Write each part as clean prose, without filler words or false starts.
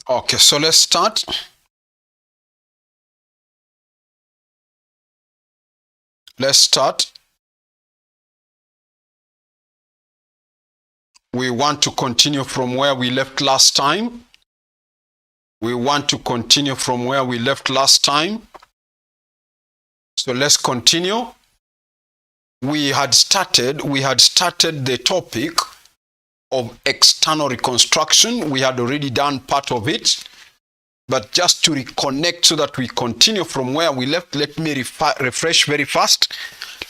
Okay, so let's start. We want to continue from where we left last time. So let's continue. We had started the topic of external reconstruction. We had already done part of it. But just to reconnect so that we continue from where we left, let me refresh very fast.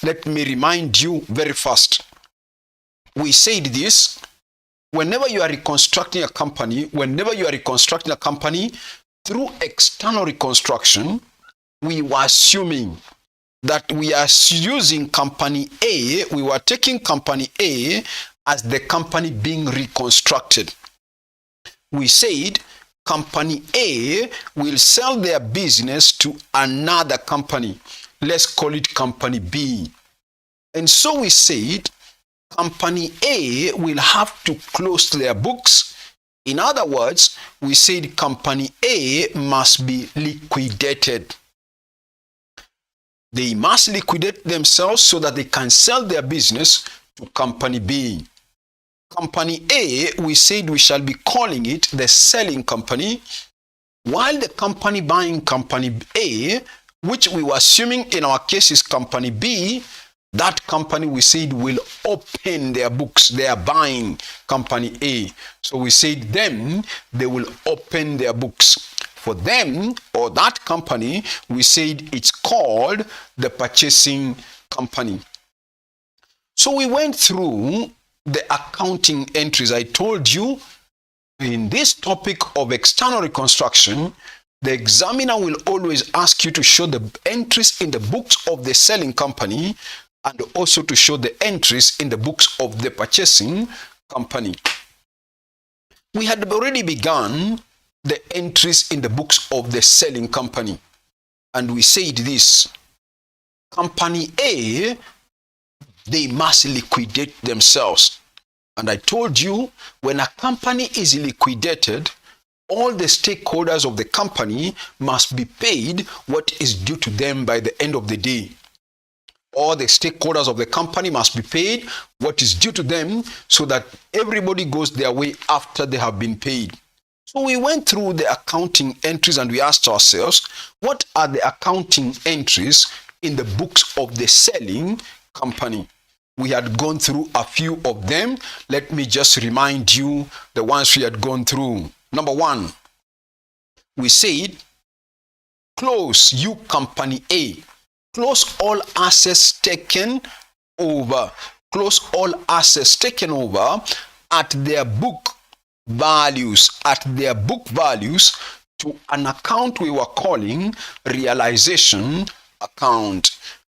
Let me remind you very fast. We said this: whenever you are reconstructing a company, through external reconstruction, we were assuming that we are using company A, we were taking company A as the company being reconstructed. We said company A will sell their business to another company. Let's call it company B. And so we said company A will have to close their books. In other words, we said company A must be liquidated. They must liquidate themselves so that they can sell their business to company B. Company A, we said we shall be calling it the selling company, while the company buying company A, which we were assuming in our case is company B, that company we said will open their books. They are buying company A. So we said them, they will open their books. For them, or that company, we said it's called the purchasing company. So we went through the accounting entries. I told you in this topic of external reconstruction, the examiner will always ask you to show the entries in the books of the selling company and also to show the entries in the books of the purchasing company. We had already begun the entries in the books of the selling company, and we said this: company A, they must liquidate themselves. And I told you, when a company is liquidated, all the stakeholders of the company must be paid what is due to them by the end of the day. All the stakeholders of the company must be paid what is due to them so that everybody goes their way after they have been paid. So we went through the accounting entries and we asked ourselves, what are the accounting entries in the books of the selling company? We had gone through a few of them. Let me just remind you the ones we had gone through. Number one, we said, close you company A. Close all assets taken over. Close all assets taken over at their book values. At their book values to an account we were calling realization account.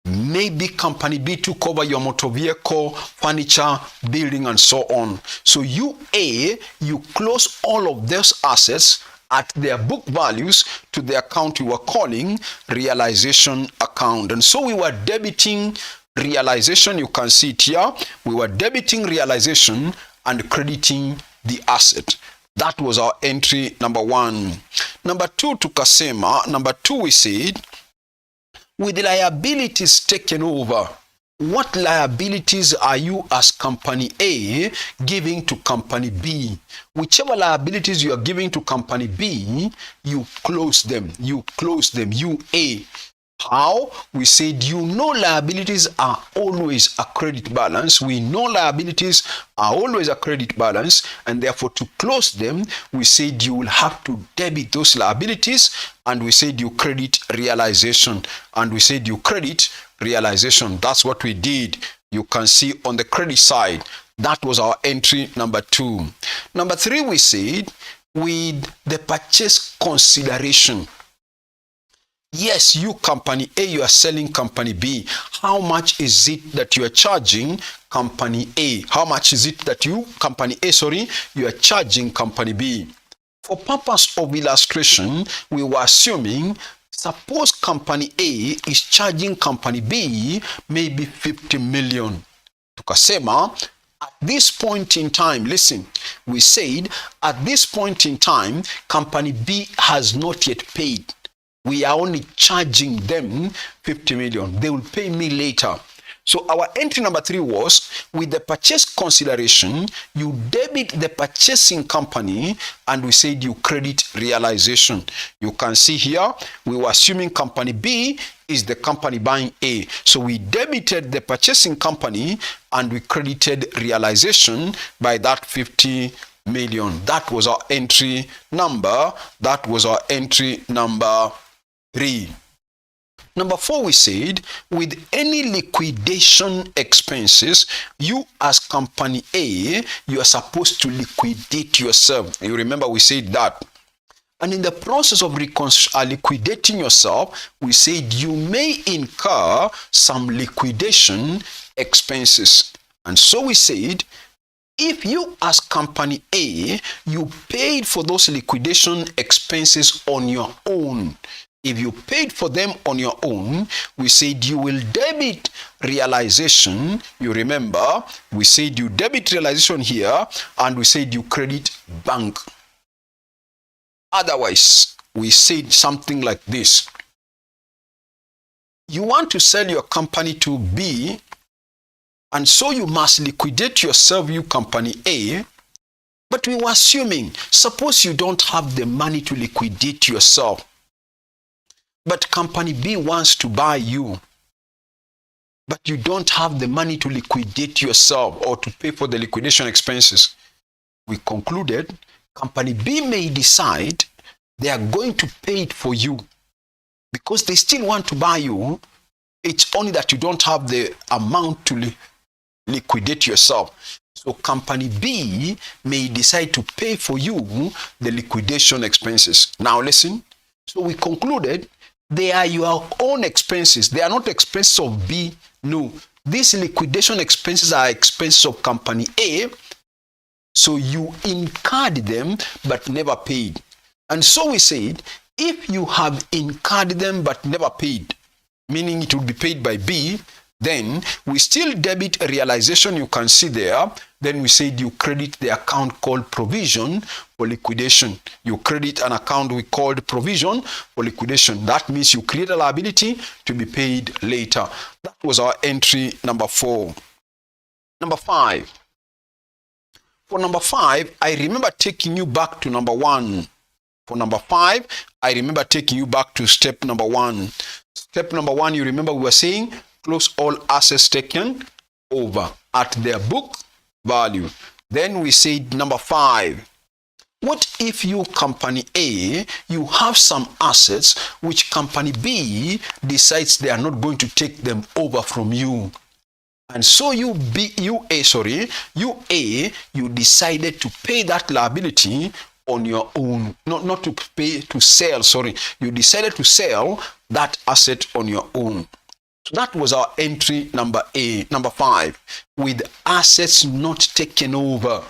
Maybe company B took over your motor vehicle, furniture, building, and so on. So you A, you close all of those assets at their book values to the account we were calling realization account. And so we were debiting realization. You can see it here. We were debiting realization and crediting the asset. That was our entry number one. Number two, tukasema. Number two, we said, with liabilities taken over, what liabilities are you as company A giving to company B? Whichever liabilities you are giving to company B, you close them. You A. How? We said, liabilities are always a credit balance. We know liabilities are always a credit balance, and therefore to close them, we said you will have to debit those liabilities, and we said you credit realization, and we said you credit realization. That's what we did. You can see on the credit side. That was our entry number two. Number three, we said with the purchase consideration. Yes, you company A, you are selling company B. How much is it that you are charging company A? How much is it that you are charging company B? For purpose of illustration, we were assuming, suppose company A is charging company B maybe 50 million. Tukasema, At this point in time, listen, we said at this point in time, company B has not yet paid. We are only charging them 50 million. They will pay me later. So our entry number 3 was, with the purchase consideration, you debit the purchasing company, and we said you credit realization. You can see here, we were assuming company B is the company buying A. So we debited the purchasing company and we credited realization by that 50 million. That was our entry number. That was our entry number 3. Number 4, we said, with any liquidation expenses, you as company A, you are supposed to liquidate yourself. You remember we said that. And in the process of liquidating yourself, we said you may incur some liquidation expenses. And so we said, if you as company A, you paid for those liquidation expenses on your own. If you paid for them on your own, we said you will debit realization. You remember, we said you debit realization here, and we said you credit bank. Otherwise, we said something like this. You want to sell your company to B, and so you must liquidate yourself, you company A. But we were assuming, suppose you don't have the money to liquidate yourself, but company B wants to buy you, but you don't have the money to liquidate yourself or to pay for the liquidation expenses. We concluded company B may decide they are going to pay it for you because they still want to buy you. It's only that you don't have the amount to liquidate yourself. So company B may decide to pay for you the liquidation expenses. Now listen. So we concluded they are your own expenses. They are not expenses of B. No. These liquidation expenses are expenses of company A. So you incurred them but never paid. And so we said, if you have incurred them but never paid, meaning it will be paid by B, then we still debit a realization, you can see there. Then we said you credit the account called provision for liquidation. You credit an account we called provision for liquidation. That means you create a liability to be paid later. That was our entry number 4. Number 5. For number 5, I remember taking you back to number 1. For number 5, I remember taking you back to step number 1. Step number 1, you remember we were saying, close all assets taken over at their book value. Then we said number 5, what if you company A, you have some assets which company B decides they are not going to take them over from you, and so you decided to pay that liability on your own, not to pay, to sell, you decided to sell that asset on your own. So that was our entry number 5, with assets not taken over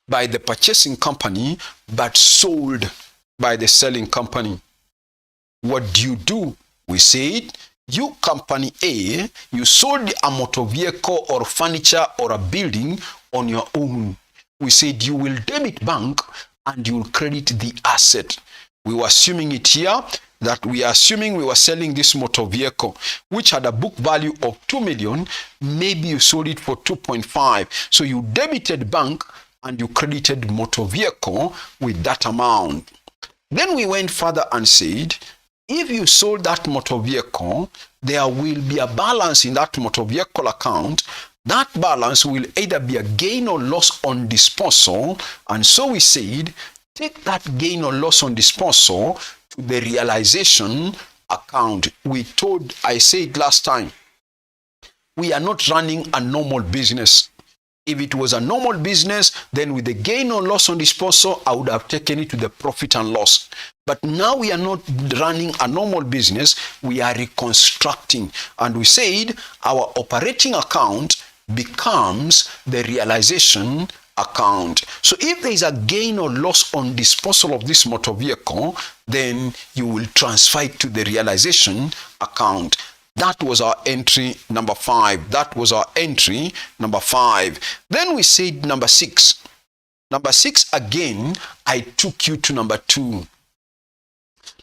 by the purchasing company, but sold by the selling company. What do? We said, you company A, you sold a motor vehicle or furniture or a building on your own. We said you will debit bank and you will credit the asset. We were assuming it here, that we are assuming we were selling this motor vehicle, which had a book value of 2 million. Maybe you sold it for 2.5. So you debited bank and you credited motor vehicle with that amount. Then we went further and said, if you sold that motor vehicle, there will be a balance in that motor vehicle account. That balance will either be a gain or loss on disposal. And so we said, take that gain or loss on disposal to the realization account. I said last time, we are not running a normal business. If it was a normal business, then with the gain or loss on disposal, I would have taken it to the profit and loss. But now we are not running a normal business, we are reconstructing. And we said our operating account becomes the realization account. So if there is a gain or loss on disposal of this motor vehicle, then you will transfer it to the realization account. That was our entry number 5. That was our entry number 5. Then we said number 6. Number 6 again, I took you to number 2.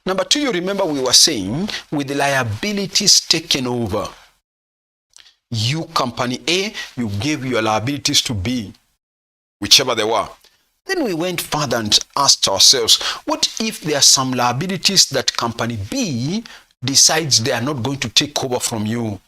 Number 2, you remember we were saying with the liabilities taken over. You, company A, you gave your liabilities to B, whichever they were. Then we went further and asked ourselves, what if there are some liabilities that company B decides they are not going to take over from you?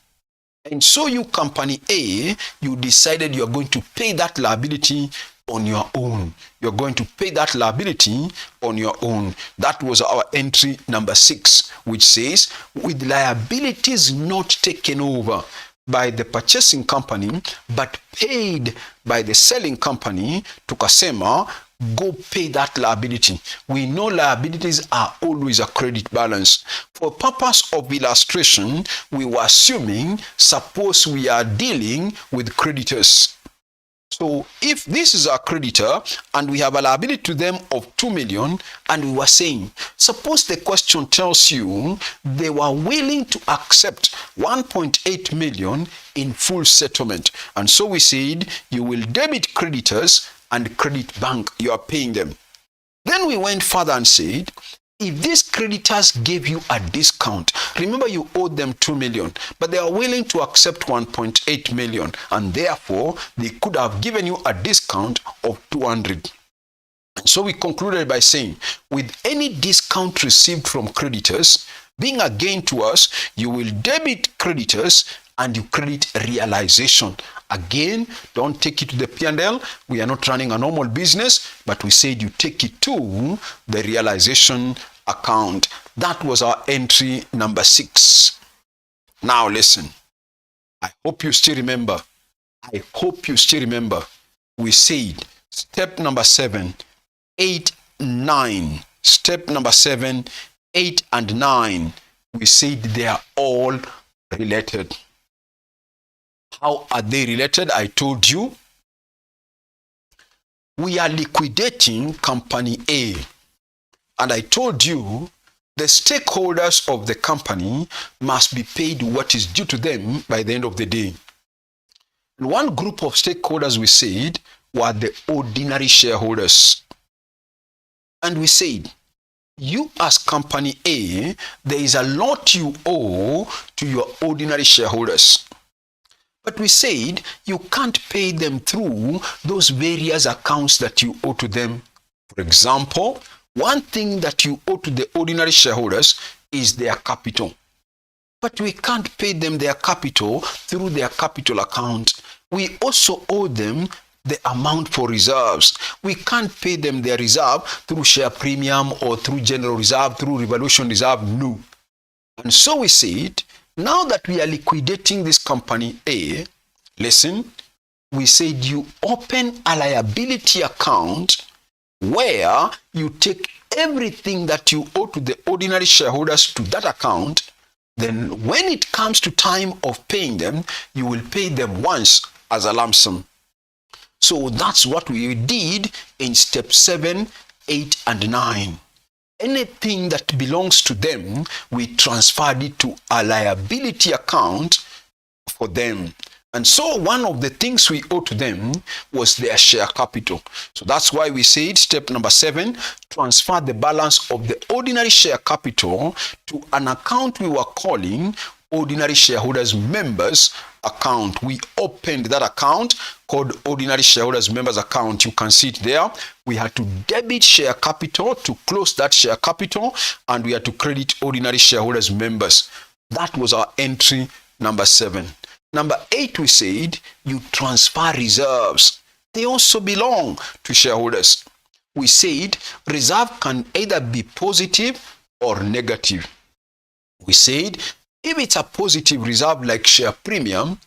And so you, company A, you decided you are going to pay that liability on your own. You're going to pay that liability on your own. That was our entry number 6, which says, with liabilities not taken over by the purchasing company, but paid by the selling company to Kasema, go pay that liability. We know liabilities are always a credit balance. For purpose of illustration, we were assuming, suppose we are dealing with creditors. So if this is our creditor and we have a liability to them of 2 million, and we were saying, suppose the question tells you they were willing to accept 1.8 million in full settlement. And so we said, you will debit creditors and credit bank, you are paying them. Then we went further and said, if these creditors gave you a discount, remember you owed them 2 million, but they are willing to accept 1.8 million, and therefore they could have given you a discount of 200. And so we concluded by saying, with any discount received from creditors being a gain to us, you will debit creditors and you credit realization. Again, don't take it to the P&L. We are not running a normal business, but we said you take it to the realization account. That was our entry number 6. Now listen, I hope you still remember. I hope you still remember. We said step number 7, 8, 9. Step number 7, 8, and 9. We said they are all related. How are they related? I told you. We are liquidating company A. And I told you the stakeholders of the company must be paid what is due to them by the end of the day. And one group of stakeholders, we said, were the ordinary shareholders. And we said, you as company A, there is a lot you owe to your ordinary shareholders. But we said you can't pay them through those various accounts that you owe to them. For example, one thing that you owe to the ordinary shareholders is their capital. But we can't pay them their capital through their capital account. We also owe them the amount for reserves. We can't pay them their reserve through share premium or through general reserve, through revaluation reserve. No. And so we said, now that we are liquidating this company A, listen, we said you open a liability account where you take everything that you owe to the ordinary shareholders to that account. Then when it comes to time of paying them, you will pay them once as a lump sum. So that's what we did in step 7, 8, and 9. Anything that belongs to them, we transferred it to a liability account for them. And so one of the things we owe to them was their share capital. So that's why we said step number 7, transfer the balance of the ordinary share capital to an account we were calling ordinary shareholders members account. We opened that account called ordinary shareholders members account. You can see it there. We had to debit share capital to close that share capital, and we had to credit ordinary shareholders members. That was our entry number 7. Number 8, we said you transfer reserves. They also belong to shareholders. We said reserve can either be positive or negative. We said if it's a positive reserve like share premium,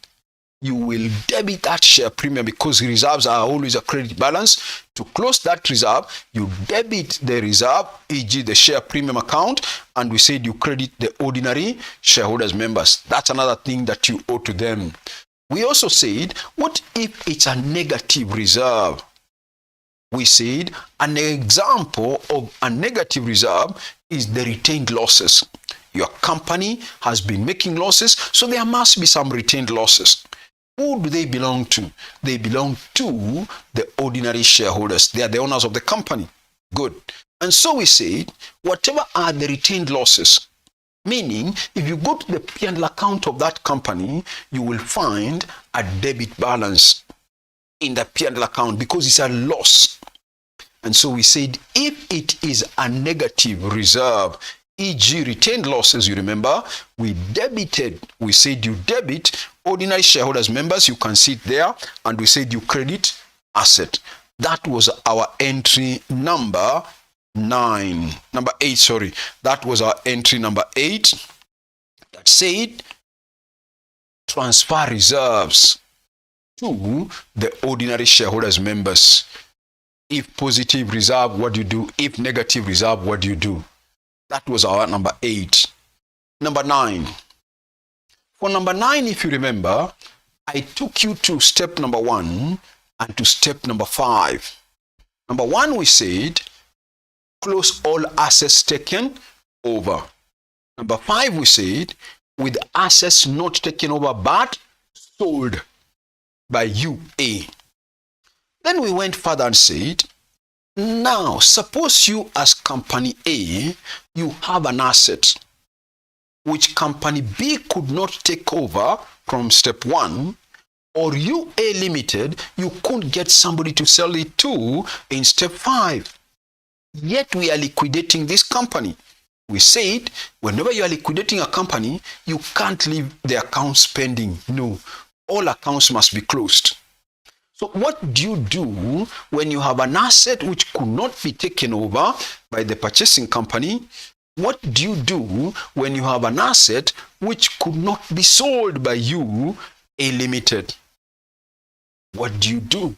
you will debit that share premium because reserves are always a credit balance. To close that reserve, you debit the reserve, e.g. the share premium account, and we said you credit the ordinary shareholders members. That's another thing that you owe to them. We also said, what if it's a negative reserve? We said an example of a negative reserve is the retained losses. Your company has been making losses, so there must be some retained losses. Who do they belong to? They belong to the ordinary shareholders. They are the owners of the company. Good. And so we say, whatever are the retained losses, meaning if you go to the P&L account of that company, you will find a debit balance in the P&L account because it's a loss. And so we said, if it is a negative reserve, e.g. retained losses, you remember, we said you debit ordinary shareholders members, you can see it there, and we said you credit asset. That was our entry number 8, That was our entry number 8 that said transfer reserves to the ordinary shareholders members. If positive reserve, what do you do? If negative reserve, what do you do? That was our number 8. Number 9. For number 9, if you remember, I took you to step number 1 and to step number 5. Number 1, we said, close all assets taken over. Number 5, we said, with assets not taken over but sold by UA. Then we went further and said, now suppose you as company A, you have an asset which company B could not take over from step 1, or UA Limited, you couldn't get somebody to sell it to in step 5. Yet we are liquidating this company. We said, whenever you are liquidating a company, you can't leave the accounts pending. No, all accounts must be closed. So what do you do when you have an asset which could not be taken over by the purchasing company? What do you do when you have an asset which could not be sold by you, a limited? What do you do?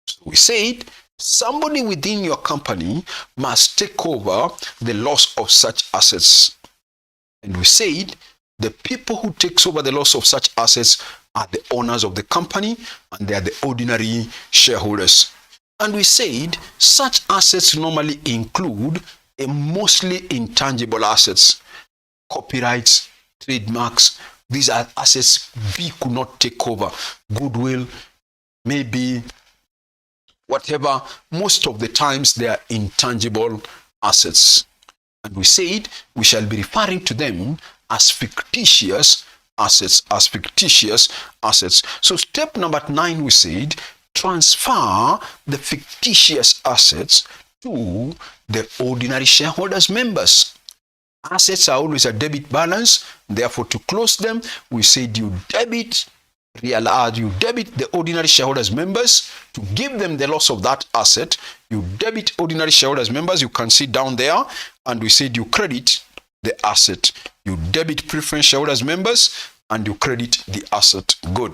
So we said, somebody within your company must take over the loss of such assets. And we said, the people who takes over the loss of such assets are the owners of the company, and they are the ordinary shareholders. And we said such assets normally include a mostly intangible assets, copyrights, trademarks. These are assets we could not take over. Goodwill, maybe whatever. Most of the times they are intangible assets. And we said we shall be referring to them as fictitious assets, So step number 9, we said, transfer the fictitious assets to the ordinary shareholders members. Assets are always a debit balance. Therefore, to close them, we said you debit the ordinary shareholders members to give them the loss of that asset. You debit ordinary shareholders members. You can see down there. And we said you credit the asset. You debit preference shareholders members and you credit the asset. Good.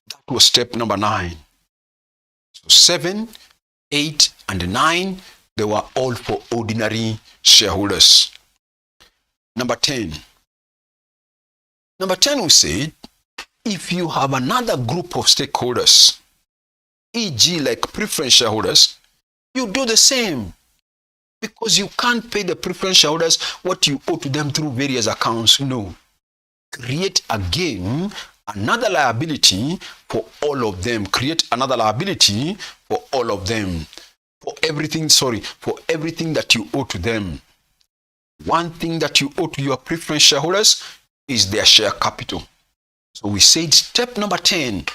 That was step number 9. So 7, 8, and 9, they were all for ordinary shareholders. Number 10. Number 10, we said, if you have another group of stakeholders, e.g. like preference shareholders, you do the same. Because you can't pay the preference shareholders what you owe to them through various accounts. No. Create again another liability for all of them. Create another liability for all of them. For everything that you owe to them. One thing that you owe to your preference shareholders is their share capital. So we said step number 10,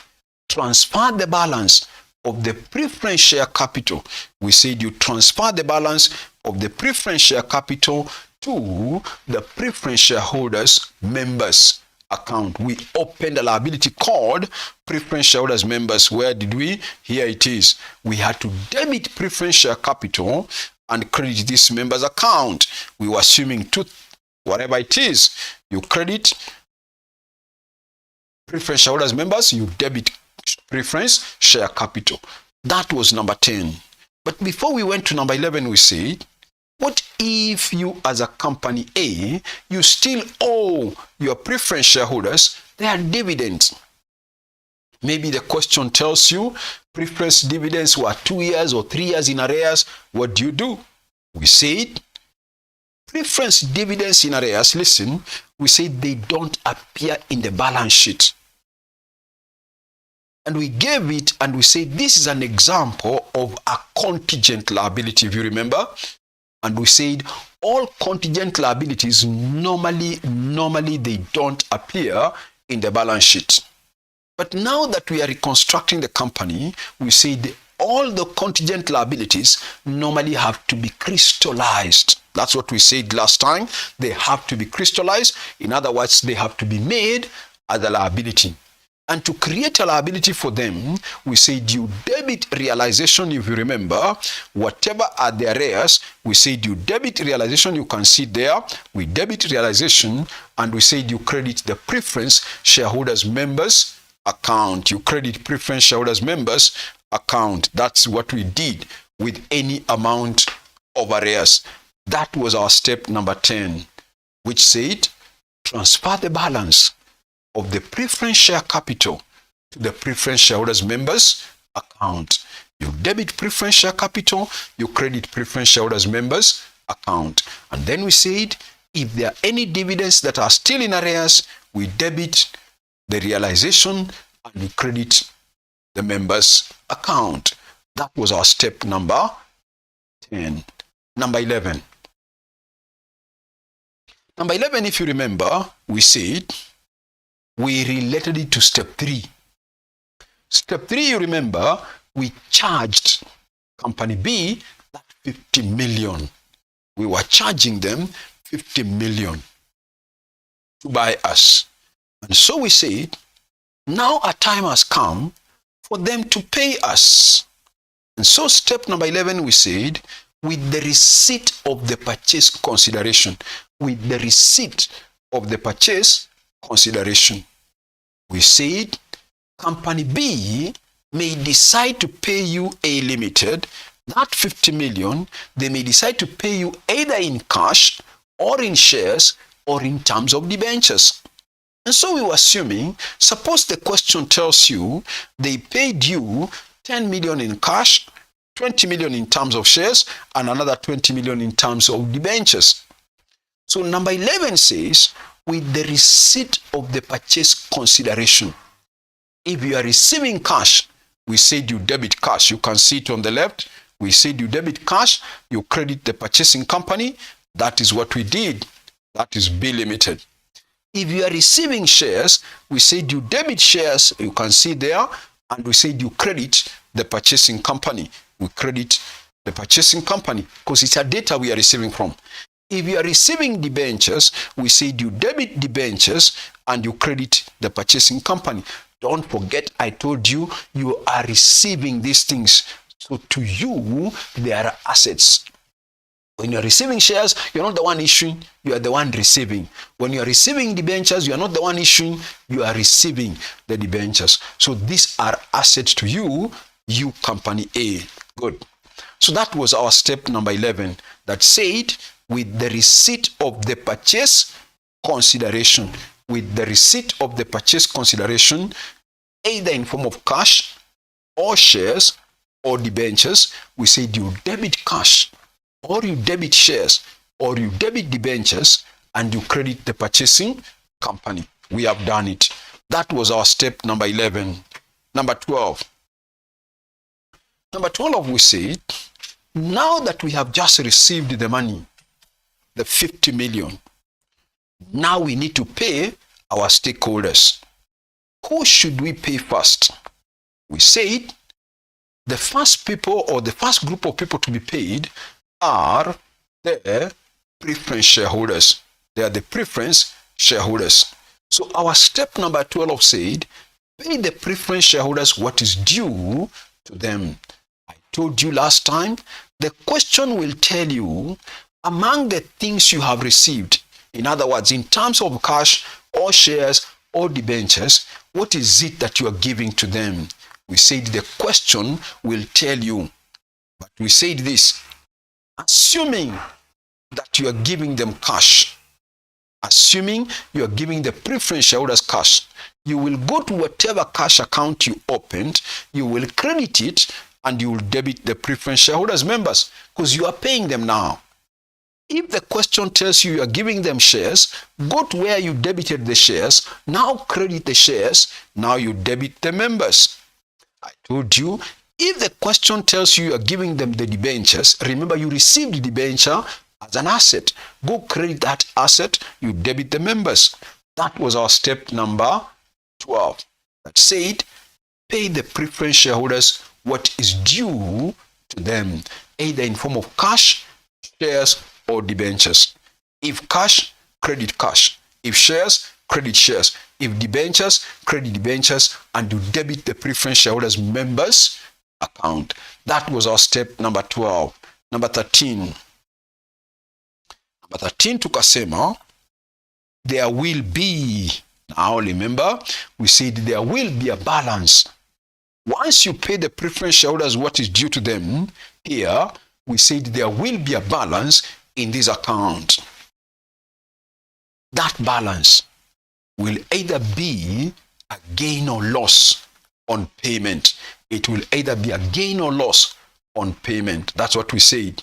transfer the balance of the preference share capital. We said you transfer the balance of the preference share capital to the preference shareholders members account. We opened a liability called preference shareholders members. Where did we? Here it is. We had to debit preference share capital and credit this members account. We were assuming whatever it is. You credit preference shareholders members, you debit preference share capital. That was number 10. But before we went to number 11, we said, what if you as a company A, you still owe your preference shareholders their dividends? Maybe the question tells you preference dividends were 2 years or 3 years in arrears. What do? We said preference dividends in arrears, listen, we say they don't appear in the balance sheet. And we gave it and we say this is an example of a contingent liability, if you remember. And we said all contingent liabilities normally they don't appear in the balance sheet. But now that we are reconstructing the company, we said all the contingent liabilities normally have to be crystallized. That's what we said last time. They have to be crystallized. In other words, they have to be made as a liability. And to create a liability for them, we said you debit realization, if you remember, whatever are the arrears, we said you debit realization, you can see there, we debit realization, and we said you credit the preference shareholders members account. You credit preference shareholders members account. That's what we did with any amount of arrears. That was our step number 10, which said transfer the balance of the preference share capital to the preference shareholders members account. You debit preference share capital, you credit preference shareholders members account. And then we said if there are any dividends that are still in arrears, we debit the realization and we credit the members account. That was our step number 10. Number 11. Number 11, if you remember, we said we related it to step 3. Step 3, you remember, we charged company B that 50 million. We were charging them 50 million to buy us. And so we said, now a time has come for them to pay us. And so step number 11, we said, with the receipt of the purchase consideration. With the receipt of the purchase consideration. We said company B may decide to pay you A Limited that 50 million. They may decide to pay you either in cash or in shares or in terms of debentures. And so we were assuming, suppose the question tells you they paid you 10 million in cash, 20 million in terms of shares, and another 20 million in terms of debentures. So number 11 says, with the receipt of the purchase consideration. If you are receiving cash, we said you debit cash. You can see it on the left. We said you debit cash, you credit the purchasing company. That is what we did. That is B Limited. If you are receiving shares, we said you debit shares. You can see there. And we said you credit the purchasing company. We credit the purchasing company because it's a data we are receiving from. If you are receiving debentures, we said you debit debentures and you credit the purchasing company. Don't forget, I told you, you are receiving these things. So to you, they are assets. When you're receiving shares, you're not the one issuing, you are the one receiving. When you're receiving debentures, you are not the one issuing, you are receiving the debentures. So these are assets to you, you company A. Good. So that was our step number 11 that said, with the receipt of the purchase consideration, with the receipt of the purchase consideration, either in form of cash or shares or debentures, we said you debit cash or you debit shares or you debit debentures and you credit the purchasing company. We have done it. That was our step number 11. Number 12. Number 12, we said, now that we have just received the money, the 50 million, now we need to pay our stakeholders. Who should we pay first? We said the first people or the first group of people to be paid are the preference shareholders. They are the preference shareholders. So our step number 12 said, pay the preference shareholders what is due to them. I told you last time, the question will tell you among the things you have received, in other words, in terms of cash or shares or debentures, what is it that you are giving to them? We said the question will tell you. But we said this, assuming that you are giving them cash, assuming you are giving the preference shareholders cash, you will go to whatever cash account you opened, you will credit it, and you will debit the preference shareholders members because you are paying them now. If the question tells you are giving them shares, go to where you debited the shares, now credit the shares, now you debit the members. I told you, if the question tells you are giving them the debentures, remember you received the debenture as an asset. Go credit that asset, you debit the members. That was our step number 12. That said, pay the preference shareholders what is due to them, either in form of cash, shares, or debentures. If cash, credit cash. If shares, credit shares. If debentures, credit debentures, and you debit the preference shareholders members account. That was our step number 12. Number 13. Number 13 tukasema, there will be, now remember, we said there will be a balance. Once you pay the preference shareholders what is due to them, here we said there will be a balance in this account. That balance will either be a gain or loss on payment. It will either be a gain or loss on payment. That's what we said.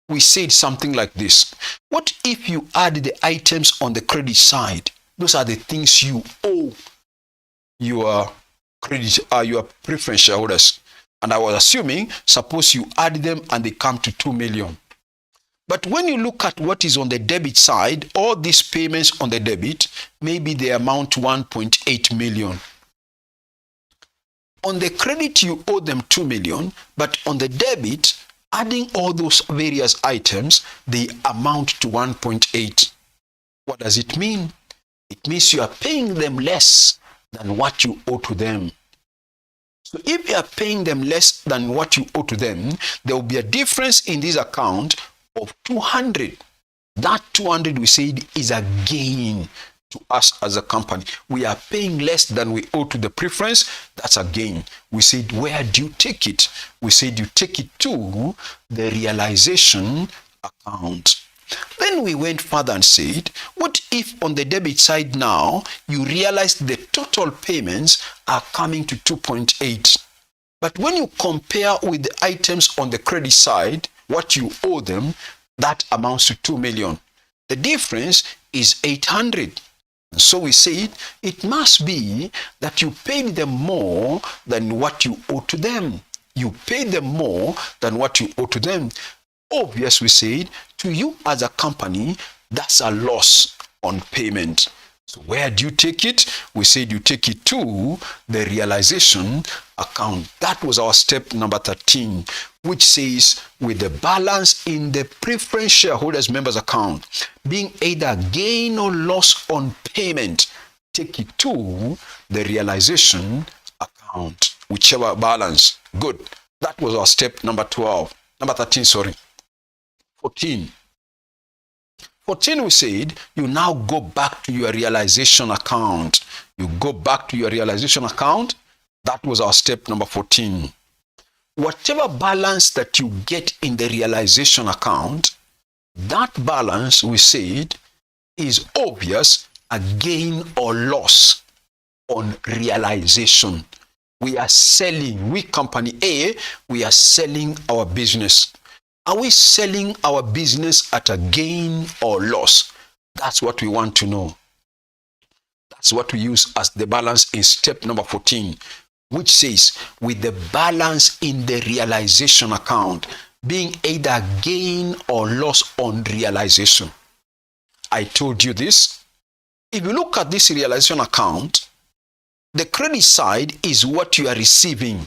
We said something like this. What if you add the items on the credit side? Those are the things you owe your your preference shareholders. And I was assuming, suppose you add them and they come to 2 million. But when you look at what is on the debit side, all these payments on the debit, maybe they amount to 1.8 million. On the credit, you owe them 2 million, but on the debit, adding all those various items, they amount to 1.8. What does it mean? It means you are paying them less than what you owe to them. So if you are paying them less than what you owe to them, there will be a difference in this account of 200. That 200 we said is a gain to us as a company. We are paying less than we owe to the preference. That's a gain. We said, where do you take it? We said you take it to the realization account. Then we went further and said, what if on the debit side now, you realize the total payments are coming to 2.8. But when you compare with the items on the credit side, what you owe them, that amounts to 2 million. The difference is 800. So we said, it must be that you paid them more than what you owe to them. You paid them more than what you owe to them. Obvious, we said, to you as a company, that's a loss on payment. So where do you take it? We said you take it to the realization account. That was our step number 13, which says with the balance in the preference shareholders members account being either gain or loss on payment, take it to the realization account, whichever balance. Good. That was our step number 12. Number 13, sorry. 14. 14, we said, you now go back to your realization account. You go back to your realization account. That was our step number 14. Whatever balance that you get in the realization account, that balance, we said, is obvious a gain or loss on realization. We are selling, we company A, we are selling our business. Are we selling our business at a gain or loss? That's what we want to know. That's what we use as the balance in step number 14, which says with the balance in the realization account being either gain or loss on realization. I told you this. If you look at this realization account, the credit side is what you are receiving.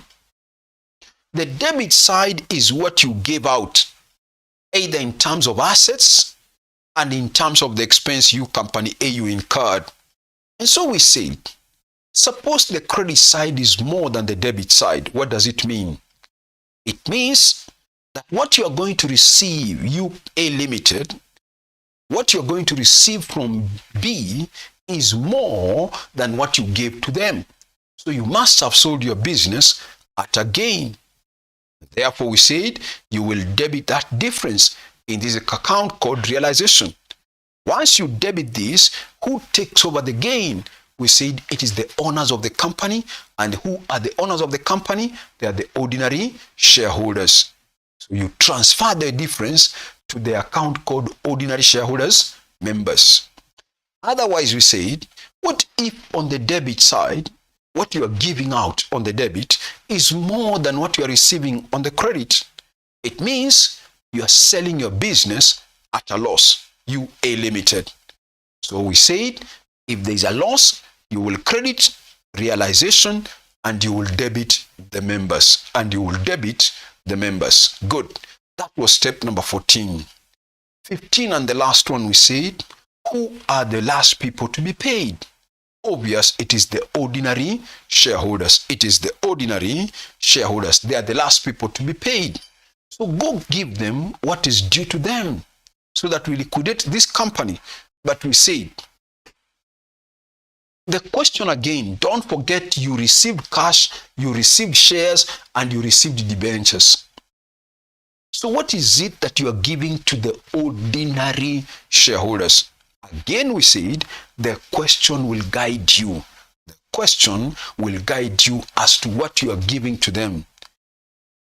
The debit side is what you gave out, either in terms of assets and in terms of the expense you, company A, you incurred. And so we said, suppose the credit side is more than the debit side. What does it mean? It means that what you are going to receive, you A Limited, what you're going to receive from B is more than what you gave to them. So you must have sold your business at a gain. Therefore, we said you will debit that difference in this account called realization. Once you debit this, who takes over the gain? We said it is the owners of the company. And who are the owners of the company? They are the ordinary shareholders. So you transfer the difference to the account called ordinary shareholders members. Otherwise, we said, what if on the debit side, what you are giving out on the debit is more than what you are receiving on the credit? It means you are selling your business at a loss, UA Limited. So we said, if there is a loss, you will credit realization and you will debit the members. Good. That was step number 14. 15 and the last one we said, who are the last people to be paid? Obvious, it is the ordinary shareholders. They are the last people to be paid. So go give them what is due to them so that we liquidate this company. But we said, the question again, don't forget you received cash, you received shares, and you received debentures. So what is it that you are giving to the ordinary shareholders? Again, we said the question will guide you. The question will guide you as to what you are giving to them.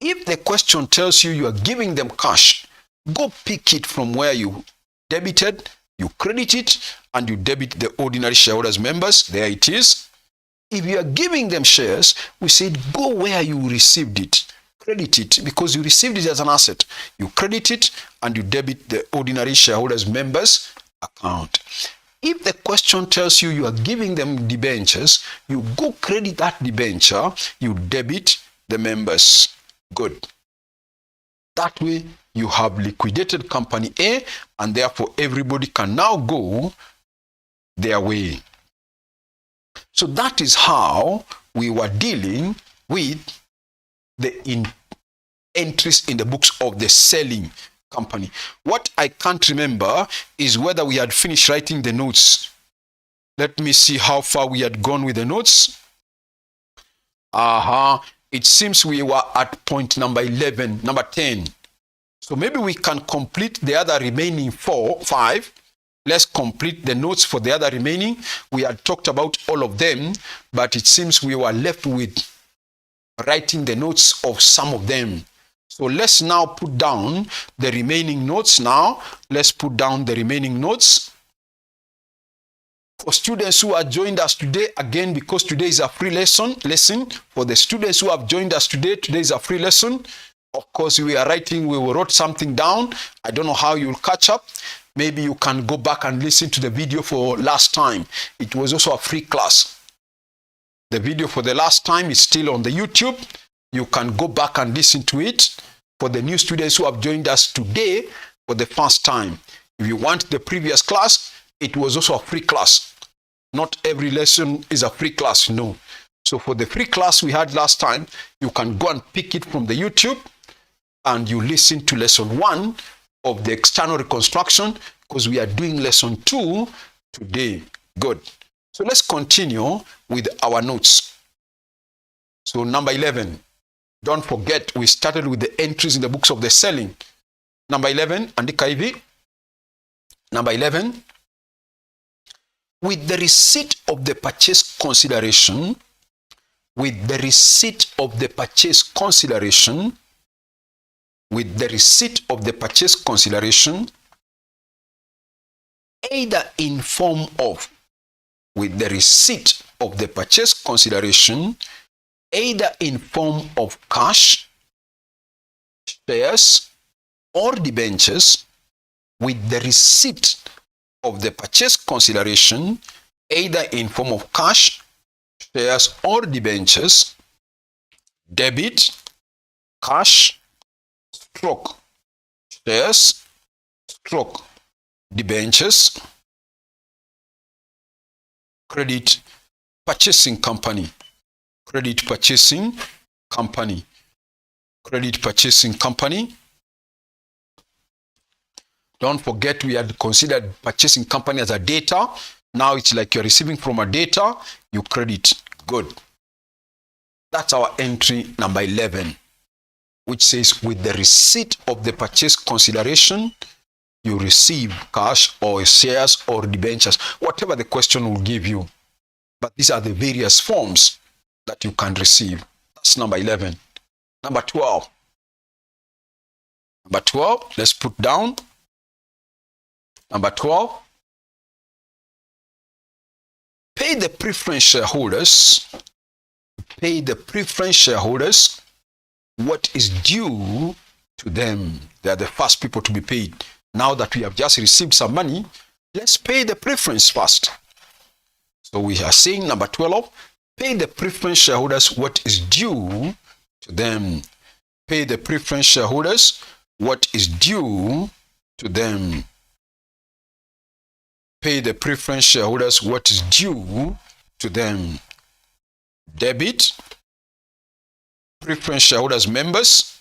If the question tells you are giving them cash, go pick it from where you debited, you credit it, and you debit the ordinary shareholders members. There it is. If you are giving them shares, we said go where you received it. Credit it because you received it as an asset. You credit it and you debit the ordinary shareholders members account. If the question tells you are giving them debentures, you go credit that debenture, you debit the members. Good. That way you have liquidated company A, and therefore everybody can now go their way. So that is how we were dealing with the entries in the books of the selling company. What I can't remember is whether we had finished writing the notes. Let me see how far we had gone with the notes. It seems we were at point number 10. So maybe we can complete the other remaining 5. Let's complete the notes for the other remaining. We had talked about all of them, but it seems we were left with writing the notes of some of them. So let's now put down the remaining notes now. Let's put down the remaining notes. For students who have joined us today, again, because today is a free lesson. For the students who have joined us today is a free lesson. Of course, we wrote something down. I don't know how you'll catch up. Maybe you can go back and listen to the video for last time. It was also a free class. The video for the last time is still on the YouTube. You can go back and listen to it. For the new students who have joined us today for the first time, if you want the previous class, it was also a free class. Not every lesson is a free class, no. So for the free class we had last time, you can go and pick it from the YouTube and you listen to lesson 1 of the external reconstruction, because we are doing lesson 2 today. Good. So let's continue with our notes. So number 11. Don't forget, we started with the entries in the books of the selling. Number 11, andika hivi. Number 11, with the receipt of the purchase consideration, either in form of, either in form of cash, shares, or debentures, with the receipt of the purchase consideration, either in form of cash, shares, or debentures, debit, cash, stroke, shares, stroke, debentures, credit purchasing company. Credit purchasing company. Don't forget we had considered purchasing company as a debtor. Now it's like you're receiving from a debtor, you credit. Good. That's our entry number 11, which says with the receipt of the purchase consideration, you receive cash or shares or debentures, whatever the question will give you. But these are the various forms that you can receive. That's number 11. Number 12. Let's put down Number 12, pay the preference shareholders what is due to them. They are the first people to be paid. Now that we have just received some money, let's pay the preference first. So we are saying number 12, pay the preference shareholders what is due to them. Pay the preference shareholders what is due to them. Pay the preference shareholders what is due to them. Debit preference shareholders members.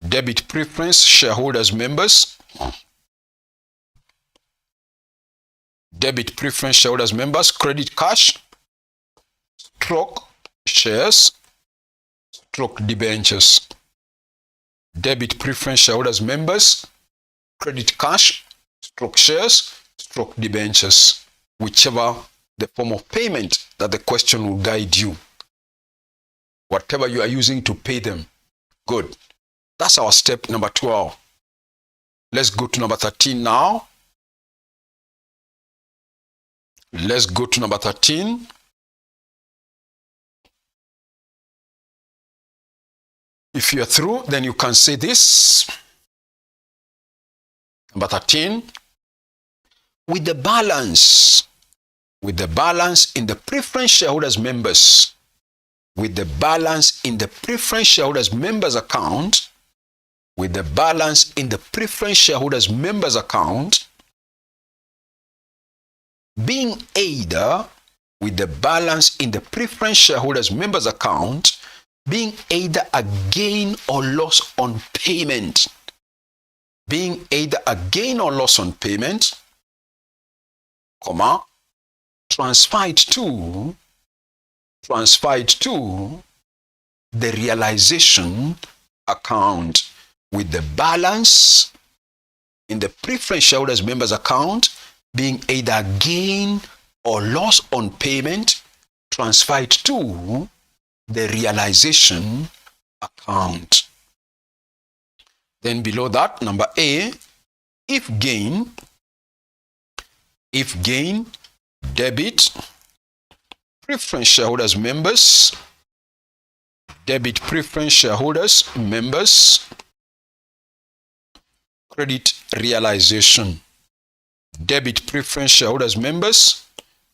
Debit preference shareholders members. Debit preference shareholders members. Credit cash. Stroke shares. Stroke debentures. Debit preference shareholders members. Credit cash. Stroke shares. Stroke debentures. Whichever the form of payment that the question will guide you. Whatever you are using to pay them. Good. That's our step number 12. Let's go to number 13 now. Let's go to number 13. If you're through, then you can say this. Number 13. With the balance in the preference shareholders members, with the balance in the preference shareholders members account, with the balance in the preference shareholders members account, being either with the balance in the preference shareholders members account, being either a gain or loss on payment, being either a gain or loss on payment, comma, transferred to the realization account, with the balance in the preference shareholders members account being either gain or loss on payment transferred to the realization account. Then below that, number A, if gain, debit preference shareholders members, debit preference shareholders members, credit realization, debit preference shareholders members,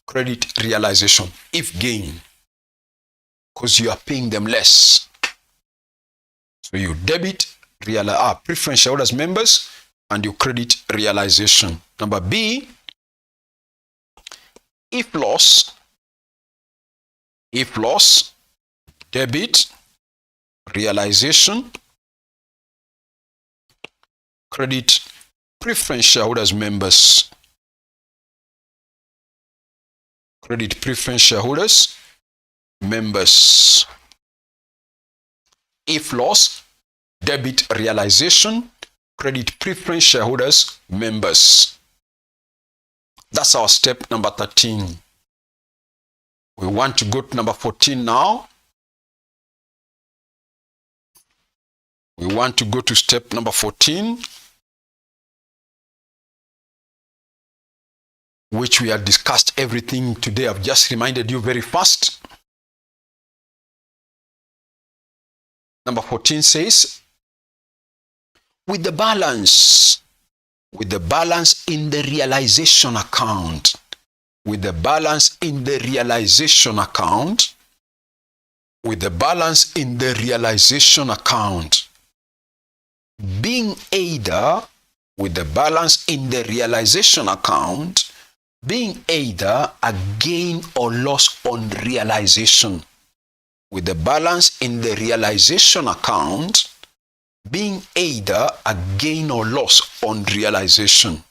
credit realization. If gain, because you are paying them less. So you debit preference shareholders members and you credit realization. Number B, if loss, debit realization, credit preference shareholders members, credit preference shareholders members. If loss, debit realization, credit preference shareholders members. That's our step number 13. We want to go to number 14 now. We want to go to step number 14, which we have discussed everything today. I've just reminded you very fast. Number 14 says, with the balance in the realization account, with the balance in the realization account, with the balance in the realization account, being either, with the balance in the realization account, being either a gain or loss on realization, with the balance in the realization account, being either a gain or loss on realization,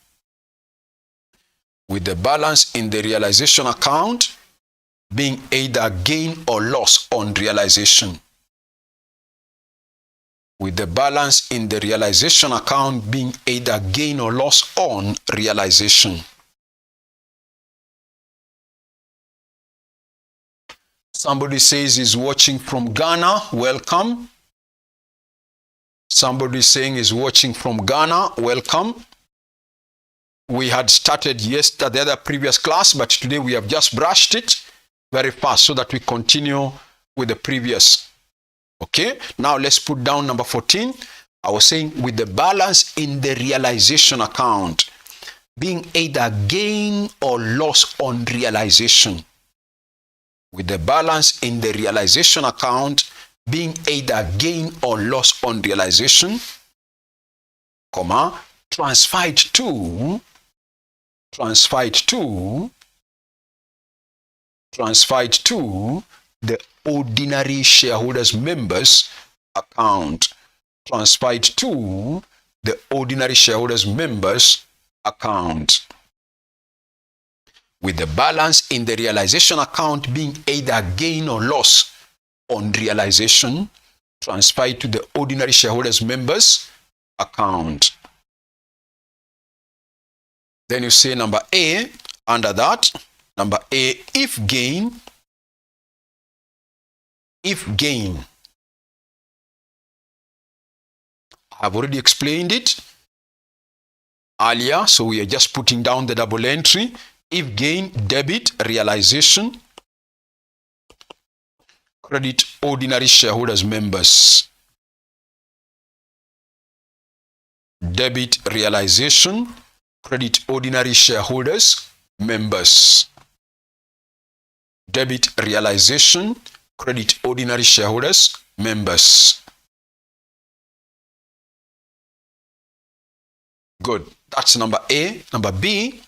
with the balance in the realization account, being either a gain or loss on realization, with the balance in the realization account being either gain or loss on realization. Somebody says he's watching from Ghana. Welcome. Somebody saying he's watching from Ghana. Welcome. we had started yesterday, the other previous class, but today we have just brushed it very fast so that we continue with the previous. Okay, now let's put down number 14. I was saying with the balance in the realization account being either gain or loss on realization. With the balance in the realization account being either gain or loss on realization, comma, transferred to the ordinary shareholders members account. Transferred to the ordinary shareholders members account. With the balance in the realization account being either gain or loss on realization, transferred to the ordinary shareholders members account. Then you say number A, under that, number A, if gain, I've already explained it earlier, so we are just putting down the double entry. If gain, debit, realization, credit, ordinary shareholders members. Debit, realization, credit, ordinary shareholders members. Debit, realization, credit, ordinary shareholders members. Good. That's number A. Number B,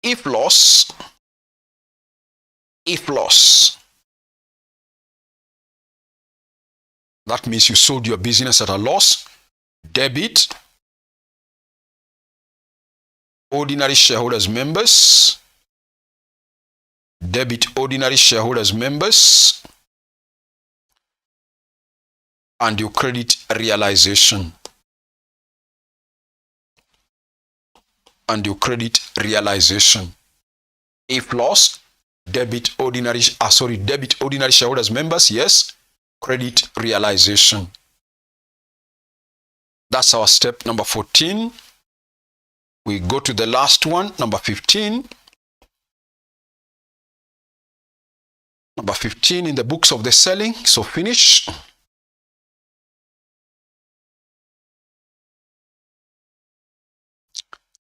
if loss, that means you sold your business at a loss. Debit, ordinary shareholders members. Debit, ordinary shareholders members. And you credit realization. And you credit realization. If loss, debit ordinary shareholders members, yes. Credit realization. That's our step number 14. We go to the last one, number 15. Number 15 in the books of the selling. So finish.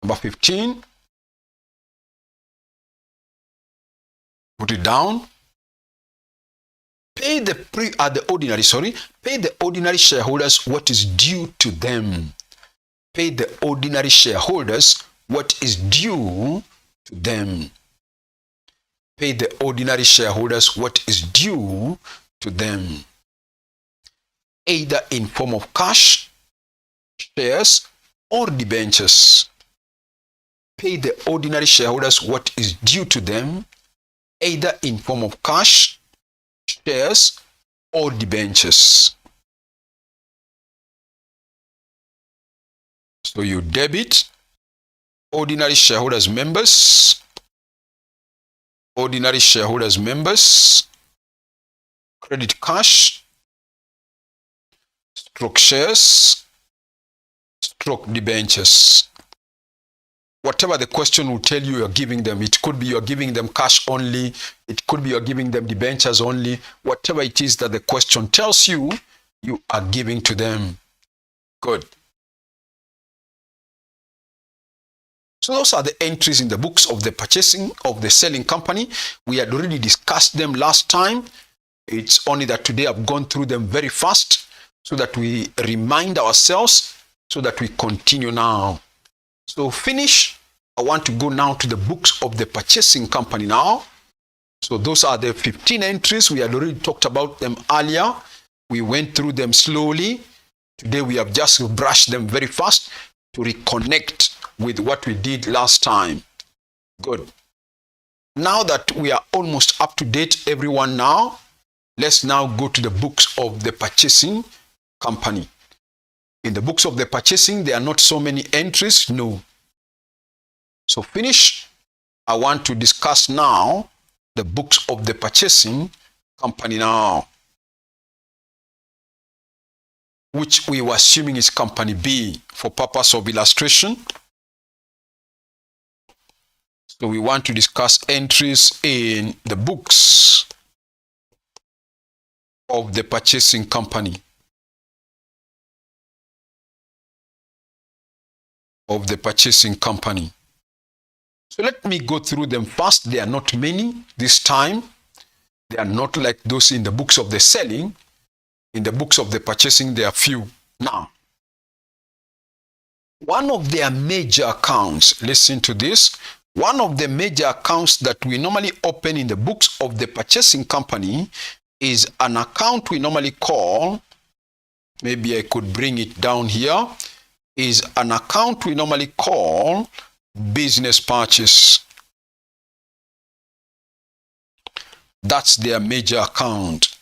Number 15. Put it down. Pay the ordinary shareholders what is due to them. Pay the ordinary shareholders what is due to them. Pay the ordinary shareholders what is due to them. Either in form of cash, shares, or debentures. Pay the ordinary shareholders what is due to them, either in form of cash, shares, or debentures. So you debit ordinary shareholders members, credit cash, stroke shares, stroke debentures. Whatever the question will tell you, you're giving them. It could be you're giving them cash only. It could be you're giving them debentures only. Whatever it is that the question tells you, you are giving to them. Good. So those are the entries in the books of the purchasing of the selling company. We had already discussed them last time. It's only that today I've gone through them very fast so that we remind ourselves, so that we continue now. So finish. I want to go now to the books of the purchasing company now. So those are the 15 entries. We had already talked about them earlier. We went through them slowly. Today we have just brushed them very fast to reconnect with what we did last time. Good. Now that we are almost up to date, everyone now, let's now go to the books of the purchasing company. In the books of the purchasing, there are not so many entries, no. So finish. I want to discuss now the books of the purchasing company now. which we were assuming is company B for purpose of illustration. So we want to discuss entries in the books of the purchasing company. Of the purchasing company. So let me go through them first. They are not many this time. They are not like those in the books of the selling. In the books of the purchasing, there are few. Now, one of their major accounts, listen to this, one of the major accounts that we normally open in the books of the purchasing company is an account we normally call, maybe I could bring it down here, is an account we normally call business purchase. That's their major account.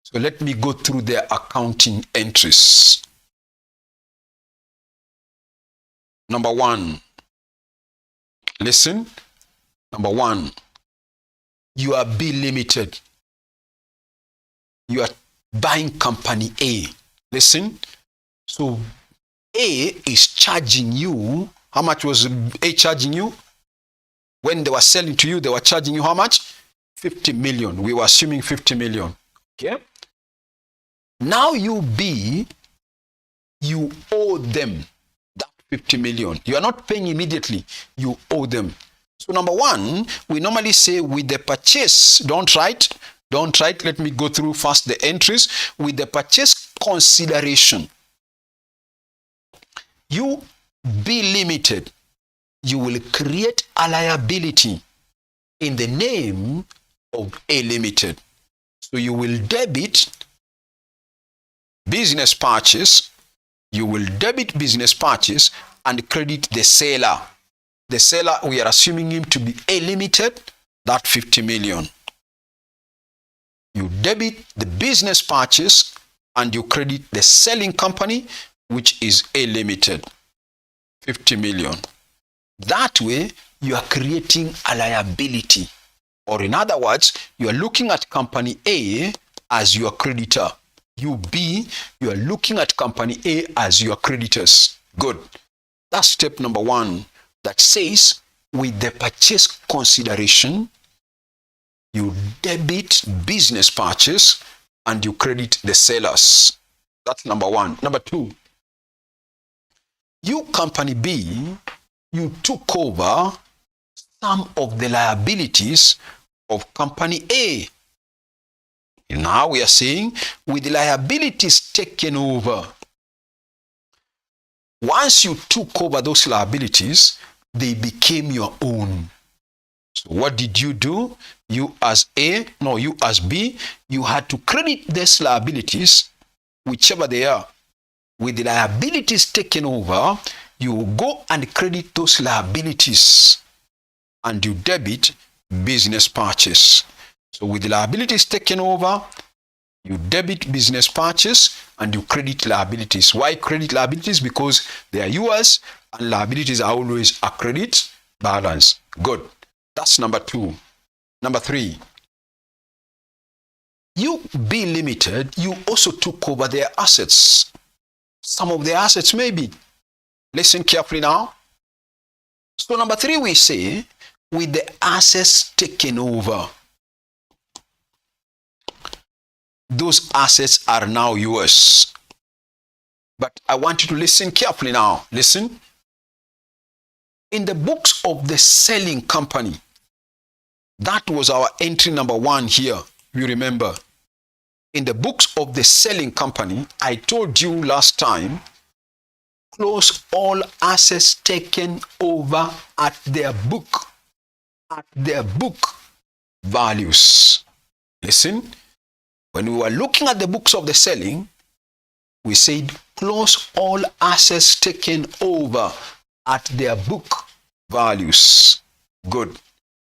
So let me go through their accounting entries. Number one, listen. Number one, you are B Limited. You are buying company A. Listen. So A is charging you. How much was A charging you? When they were selling to you, they were charging you how much? 50 million. We were assuming 50 million. Okay. Now you B, you owe them that 50 million. You are not paying immediately. You owe them. So number one, we normally say with the purchase, don't write. Let me go through first the entries. With the purchase consideration, you B Limited, you will create a liability in the name of A Limited. So you will debit business purchase, you will debit business purchase and credit the seller. The seller, we are assuming him to be A Limited, that 50 million. You debit the business purchase and you credit the selling company, which is A Limited, 50 million. That way, you are creating a liability. Or in other words, you are looking at company A as your creditor. You B, you are looking at company A as your creditors. Good. That's step number one that says with the purchase consideration, you debit business purchase and you credit the sellers. That's number one. Number two, you company B, you took over some of the liabilities of company A. Now we are saying with the liabilities taken over, once you took over those liabilities, they became your own. So what did you do? You as B, you had to credit these liabilities, whichever they are. With the liabilities taken over, you go and credit those liabilities and you debit business purchase. So with the liabilities taken over, you debit business purchase and you credit liabilities. Why credit liabilities? Because they are yours and liabilities are always a credit balance. Good. That's number two. Number three, you B Limited, you also took over their assets. Some of their assets maybe. Listen carefully now. So number three, we say with the assets taken over, those assets are now yours. But I want you to listen carefully now. Listen. In the books of the selling company, that was our entry number one here. You remember. In the books of the selling company, I told you last time, close all assets taken over at their book values. Listen. When we were looking at the books of the selling, we said close all assets taken over at their book values. Good.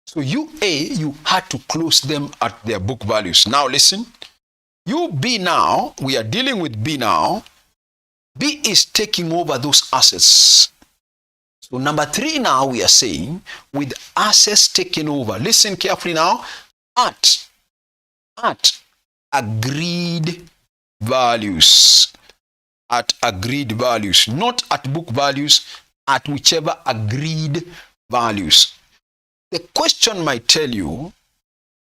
So you A, you had to close them at their book values. Now listen, you B now, we are dealing with B now. B is taking over those assets. So number three now we are saying with assets taken over. Listen carefully now. At agreed values. At agreed values, not at book values, at whichever agreed values. The question might tell you,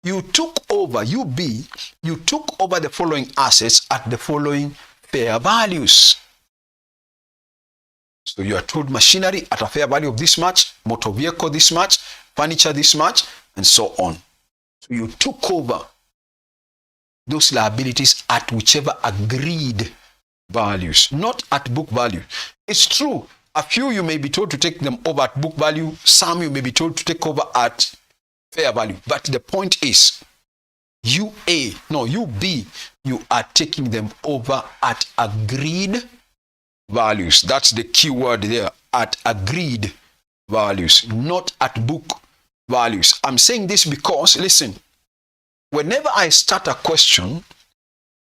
you took over the following assets at the following fair values. So you are told machinery at a fair value of this much, motor vehicle this much, furniture this much, and so on. So you took over those liabilities at whichever agreed values, not at book value. It's true, a few you may be told to take them over at book value, some you may be told to take over at fair value. But the point is, you B, you are taking them over at agreed values. That's the key word there, at agreed values, not at book values. I'm saying this because, listen, whenever I start a question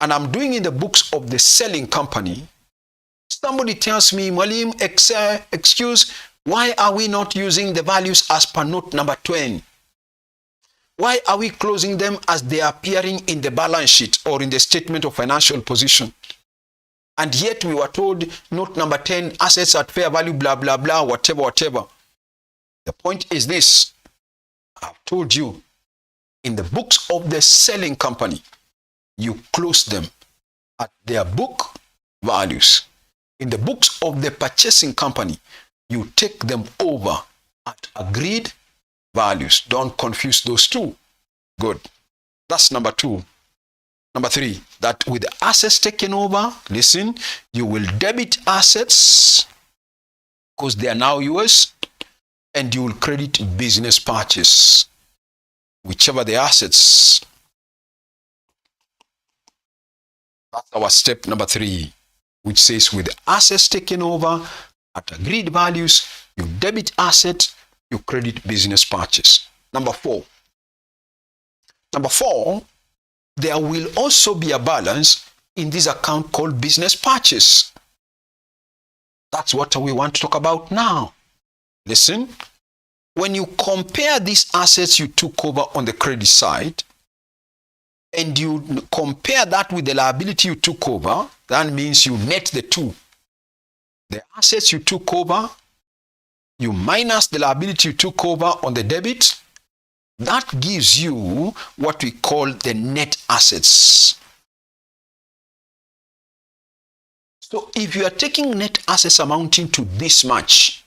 and I'm doing in the books of the selling company, somebody tells me, Mwalim, excuse, why are we not using the values as per note number 20? Why are we closing them as they are appearing in the balance sheet or in the statement of financial position? And yet we were told note number 10, assets at fair value, blah, blah, blah, whatever. The point is this, I've told you, in the books of the selling company, you close them at their book values. In the books of the purchasing company, you take them over at agreed values. Don't confuse those two. Good. That's number 2. Number 3, that with the assets taken over, listen, you will debit assets because they are now yours, and you will credit business purchase, whichever the assets. That's our step number 3, which says with the assets taken over at agreed values, you debit assets, you credit business purchase. Number 4, there will also be a balance in this account called business purchase. That's what we want to talk about now. Listen, when you compare these assets you took over on the credit side, and you compare that with the liability you took over, that means you net the two. The assets you took over, you minus the liability you took over on the debit, that gives you what we call the net assets. So if you are taking net assets amounting to this much,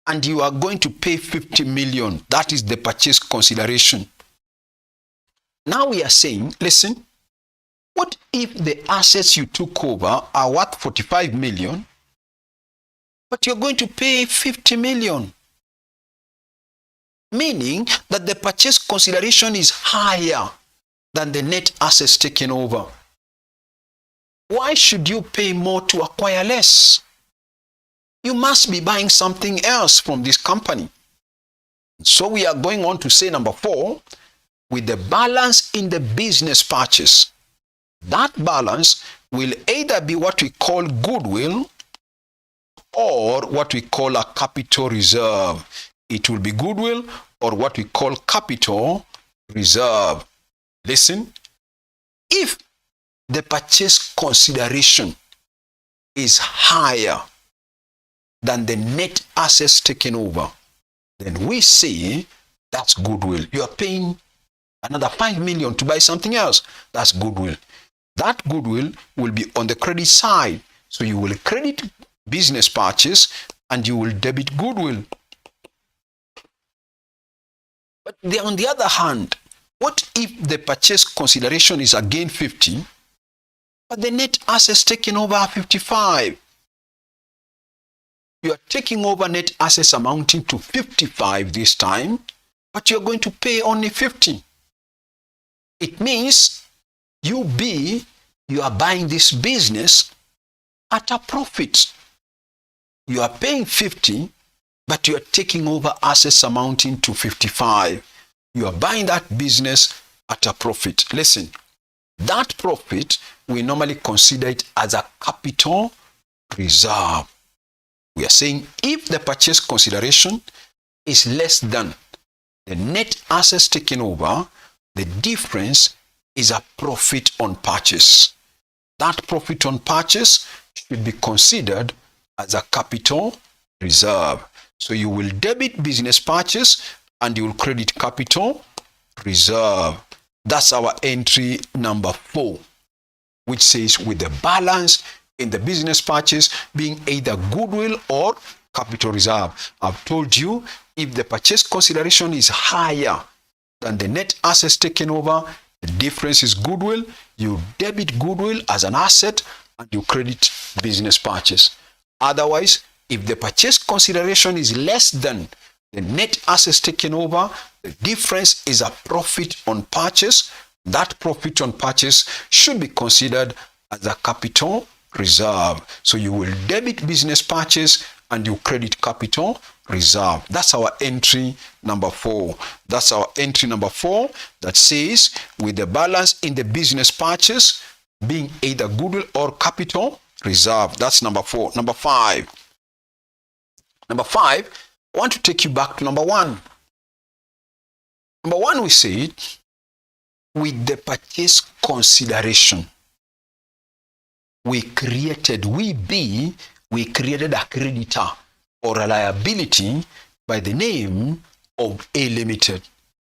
and you are going to pay 50 million, that is the purchase consideration. Now we are saying, listen, what if the assets you took over are worth 45 million, but you're going to pay 50 million? Meaning that the purchase consideration is higher than the net assets taken over. Why should you pay more to acquire less? You must be buying something else from this company. So we are going on to say number 4, with the balance in the business purchase. That balance will either be what we call goodwill or what we call a capital reserve. It will be goodwill or what we call capital reserve. Listen, if the purchase consideration is higher than the net assets taken over, then we say that's goodwill. You are paying another 5 million to buy something else. That's goodwill. That goodwill will be on the credit side. So you will credit business purchase and you will debit goodwill. But on the other hand, what if the purchase consideration is again 50, but the net assets taken over are 55? You are taking over net assets amounting to 55 this time, but you're going to pay only 50. It means you are buying this business at a profit. You are paying 50, but you are taking over assets amounting to 55. You are buying that business at a profit. Listen, that profit, we normally consider it as a capital reserve. We are saying if the purchase consideration is less than the net assets taken over, the difference is a profit on purchase. that profit on purchase should be considered as a capital reserve. So you will debit business purchase and you will credit capital reserve. That's our entry number 4, which says with the balance in the business purchase being either goodwill or capital reserve. I've told you, if the purchase consideration is higher than the net assets taken over, the difference is goodwill. You debit goodwill as an asset and you credit business purchase. Otherwise, if the purchase consideration is less than the net assets taken over, the difference is a profit on purchase. That profit on purchase should be considered as a capital reserve. So you will debit business purchase and you credit capital reserve. That's our entry number 4. That's our entry number 4 that says with the balance in the business purchase being either goodwill or capital reserve. That's number 4. Number 5. Number 5, I want to take you back to number 1. Number 1, we said with the purchase consideration, we created a creditor or a liability by the name of A Limited.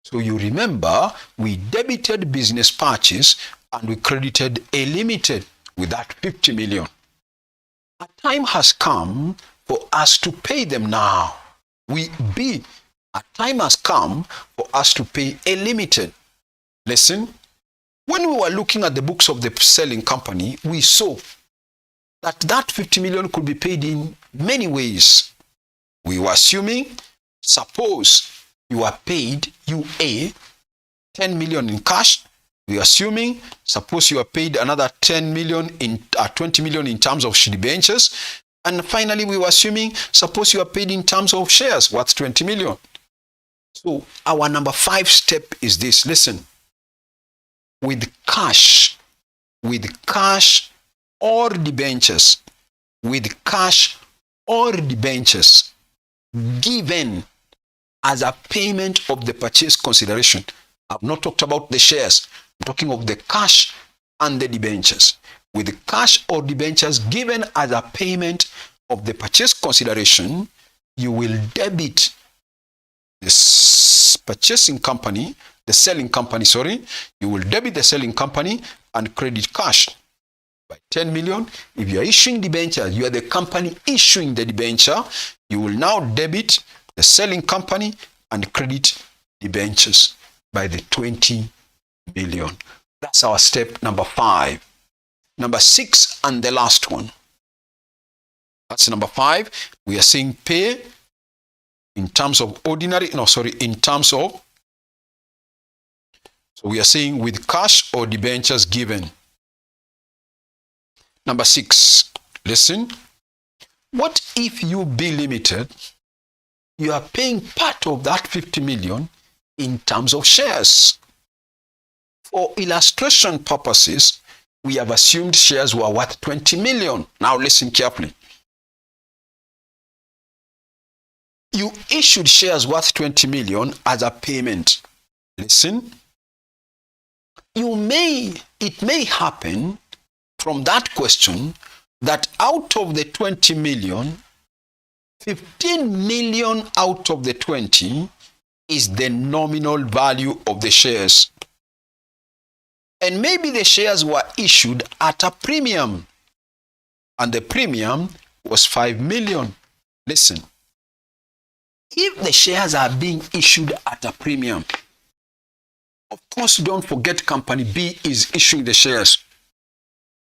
So you remember, we debited business purchase and we credited A Limited with that 50 million. A time has come for us to pay them now. A time has come for us to pay A Limited. Listen, when we were looking at the books of the selling company, we saw that 50 million could be paid in many ways. We were assuming, suppose you are paid, you A, 10 million in cash. We are assuming, suppose you are paid another 10 million in 20 million in terms of debentures. And finally, we were assuming, suppose you are paid in terms of shares, what's 20 million? So our number 5 step is this. Listen, with cash or debentures, given as a payment of the purchase consideration. I've not talked about the shares. I'm talking of the cash and the debentures. With the cash or debentures given as a payment of the purchase consideration, you will debit the purchasing company, the selling company, you will debit the selling company and credit cash by 10 million. If you are issuing debentures, you are the company issuing the debenture, you will now debit the selling company and credit debentures by the 20 million. That's our step number 5. Number 6 and the last one. That's number 5. We are saying pay in terms of so we are saying with cash or debentures given. Number 6, listen. What if you be limited, you are paying part of that 50 million in terms of shares? For illustration purposes, we have assumed shares were worth 20 million. Now listen carefully. You issued shares worth 20 million as a payment. Listen. It may happen from that question that out of the 20 million, 15 million out of the 20 is the nominal value of the shares. And maybe the shares were issued at a premium, and the premium was 5 million. Listen, if the shares are being issued at a premium, of course, don't forget company B is issuing the shares.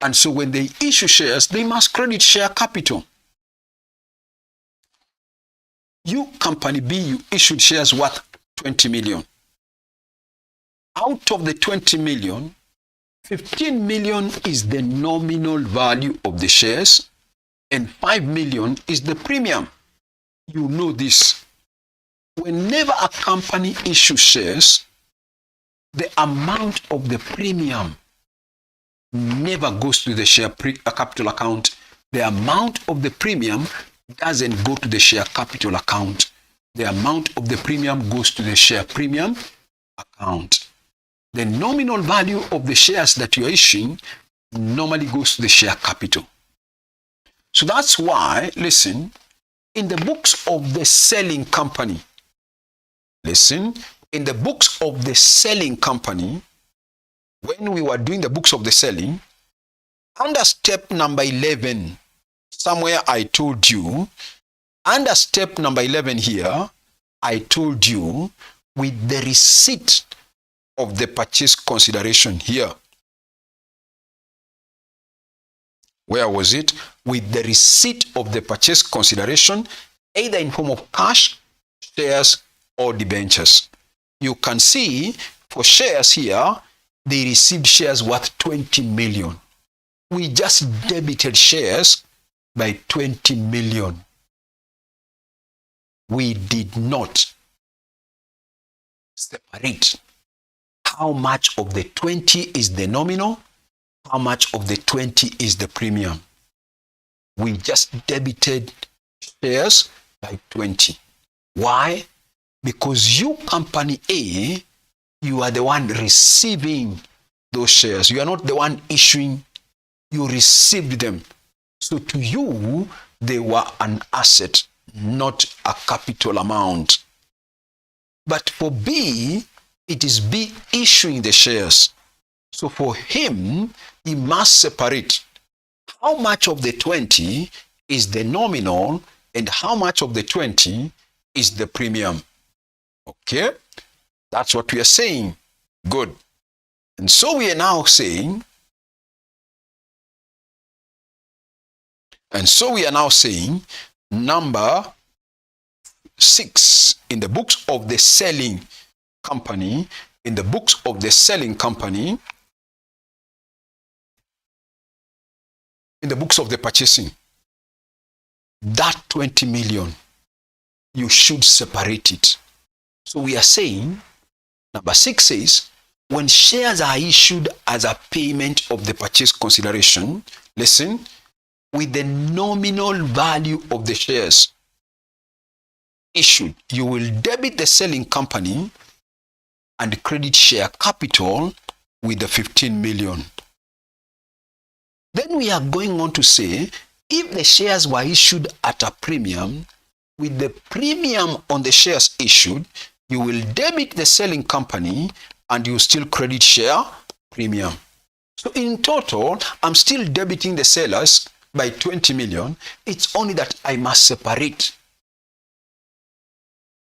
And so when they issue shares, they must credit share capital. You, company B, you issued shares worth 20 million. Out of the 20 million, 15 million is the nominal value of the shares and 5 million is the premium. You know this. Whenever a company issues shares, the amount of the premium never goes to the share capital account. The amount of the premium doesn't go to the share capital account. The amount of the premium goes to the share premium account. The nominal value of the shares that you're issuing normally goes to the share capital. So that's why, listen, in the books of the selling company, in the books of the selling company, when we were doing the books of the selling, under step number 11, somewhere I told you, under step number 11 here, I told you with the receipt of the purchase consideration here. Where was it? With the receipt of the purchase consideration, either in form of cash, shares, or debentures. You can see for shares here, they received shares worth 20 million. We just debited shares by 20 million. We did not separate how much of the 20 is the nominal, how much of the 20 is the premium. We just debited shares by 20. Why? Because you, company A, you are the one receiving those shares. You are not the one issuing. You received them. So to you, they were an asset, not a capital amount. But for B, it is B issuing the shares. So for him, he must separate how much of the 20 is the nominal and how much of the 20 is the premium. Okay? That's what we are saying. Good. And so we are now saying, number 6 in the books of the selling company, in the books of the selling company, in the books of the purchasing, that 20 million, you should separate it. So we are saying, number 6 says, when shares are issued as a payment of the purchase consideration, listen, with the nominal value of the shares issued, you will debit the selling company and credit share capital with the 15 million. Then we are going on to say, if the shares were issued at a premium, with the premium on the shares issued, you will debit the selling company and you still credit share premium. So in total, I'm still debiting the sellers by 20 million. It's only that I must separate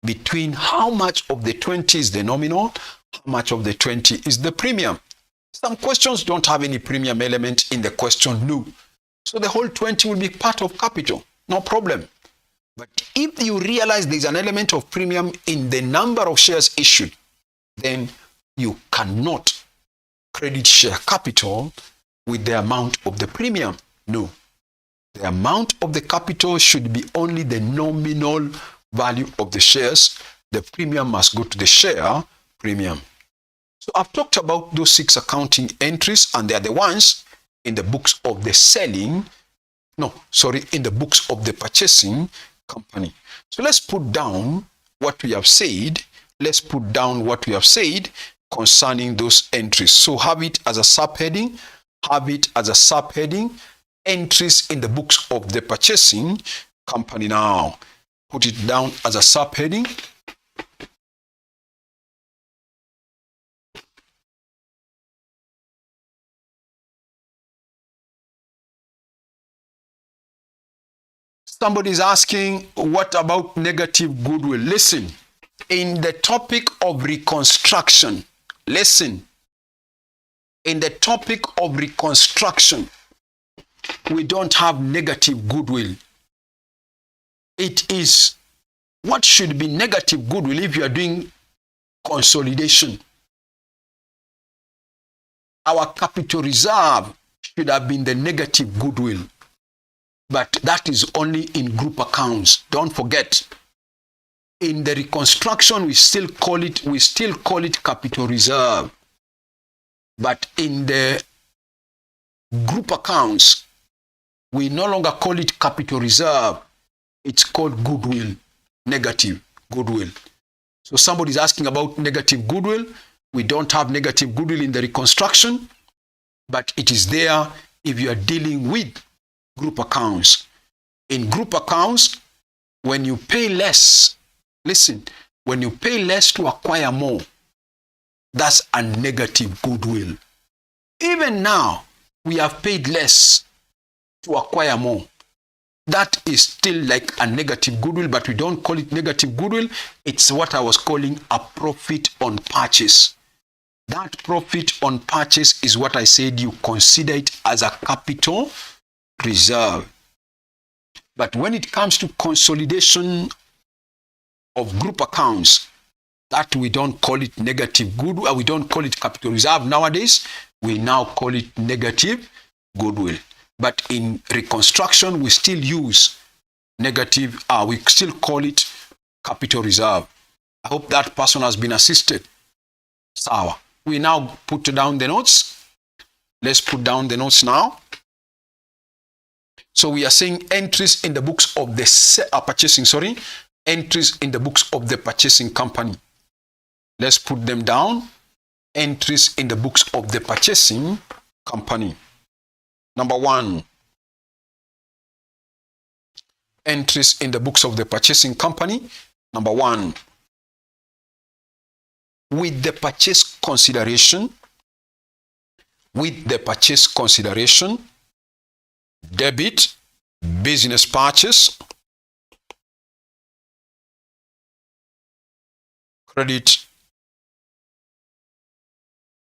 between how much of the 20 is the nominal, how much of the 20 is the premium. Some questions don't have any premium element in the question, no. So the whole 20 will be part of capital, no problem. But if you realize there's an element of premium in the number of shares issued, then you cannot credit share capital with the amount of the premium. No. The amount of the capital should be only the nominal value of the shares. The premium must go to the share premium. So I've talked about those 6 accounting entries, and they are the ones in the books of the selling, in the books of the purchasing company. So let's put down what we have said. Let's put down what we have said concerning those entries. So have it as a subheading. Have it as a subheading. Entries in the books of the purchasing company now. Put it down as a subheading. Somebody is asking, what about negative goodwill? Listen, in the topic of reconstruction, listen, in the topic of reconstruction, we don't have negative goodwill. It is what should be negative goodwill if you are doing consolidation. Our capital reserve should have been the negative goodwill. But that is only in group accounts. Don't forget, in the reconstruction, we still call it capital reserve. But in the group accounts, we no longer call it capital reserve. It's called goodwill, negative goodwill. So somebody is asking about negative goodwill. We don't have negative goodwill in the reconstruction. but it is there if you are dealing with group accounts. In group accounts, when you pay less, listen, when you pay less to acquire more, that's a negative goodwill. Even now, we have paid less to acquire more. That is still like a negative goodwill, but we don't call it negative goodwill. It's what I was calling a profit on purchase. That profit on purchase is what I said you consider it as a capital reserve. But when it comes to consolidation of group accounts, that we don't call it negative goodwill, we don't call it capital reserve nowadays. We now call it negative goodwill. But in reconstruction, we still use negative, we still call it capital reserve. I hope that person has been assisted. Sawa. We now put down the notes. Let's put down the notes now. So we are saying entries in the books of the entries in the books of the purchasing company. Let's put them down. Entries in the books of the purchasing company. Number 1. Entries in the books of the purchasing company. Number 1. With the purchase consideration. With the purchase consideration. Debit, business purchase. Credit,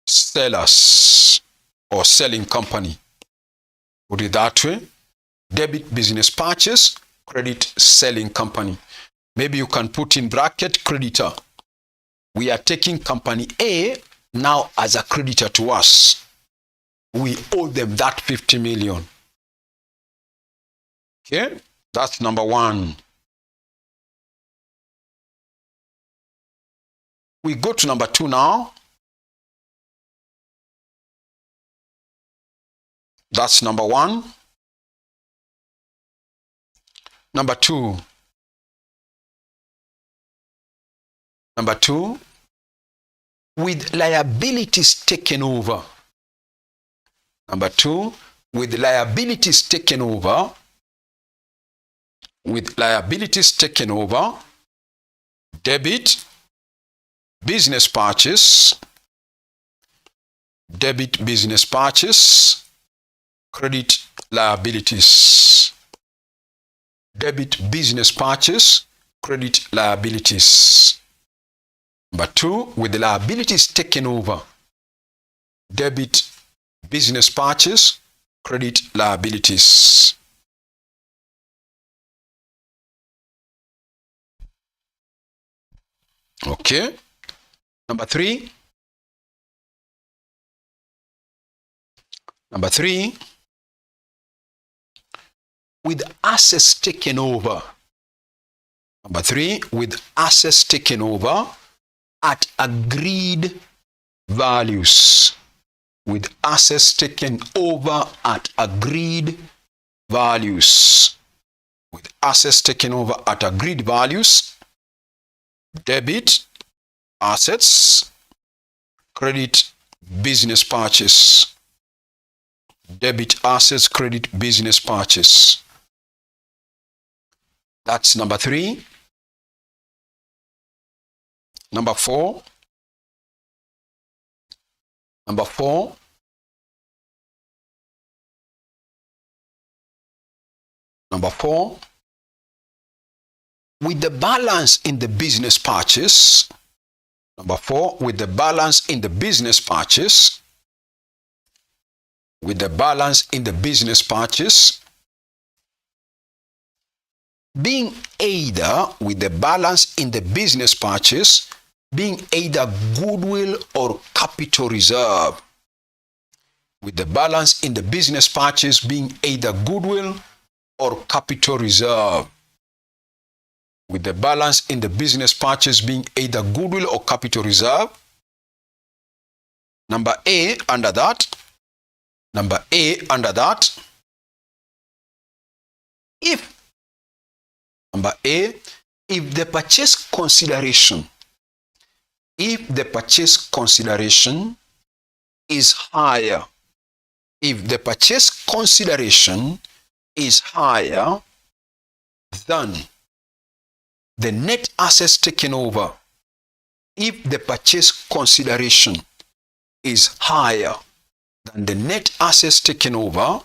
sellers or selling company. Put it that way. Debit, business purchase. Credit, selling company. Maybe you can put in bracket creditor. We are taking company A now as a creditor to us. We owe them that 50 million. Okay, that's number 1. We go to number 2 now. That's number 1. Number 2. Number 2. With liabilities taken over. Number 2. With liabilities taken over. With liabilities taken over. Debit, business purchase. Debit, business purchase. Credit, liabilities. Debit, business purchase. Credit, liabilities. Number 2, with the liabilities taken over. Debit, business purchase. Credit, liabilities. Okay. Number 3. Number 3. With assets taken over. Number 3. With assets taken over at agreed values. With assets taken over at agreed values. With assets taken over at agreed values. Debit, assets. Credit, business purchase. Debit, assets. Credit, business purchase. That's number 3. Number 4. Number 4. Number 4. With the balance in the business purchase. Number 4. With the balance in the business purchase. With the balance in the business purchase. Being either, with the balance in the business purchase, being either goodwill or capital reserve. With the balance in the business purchase being either goodwill or capital reserve. With the balance in the business purchase being either goodwill or capital reserve. Number A under that. Number A under that. If the purchase consideration, is higher if the purchase consideration is higher than the net assets taken over. If the purchase consideration is higher than the net assets taken over,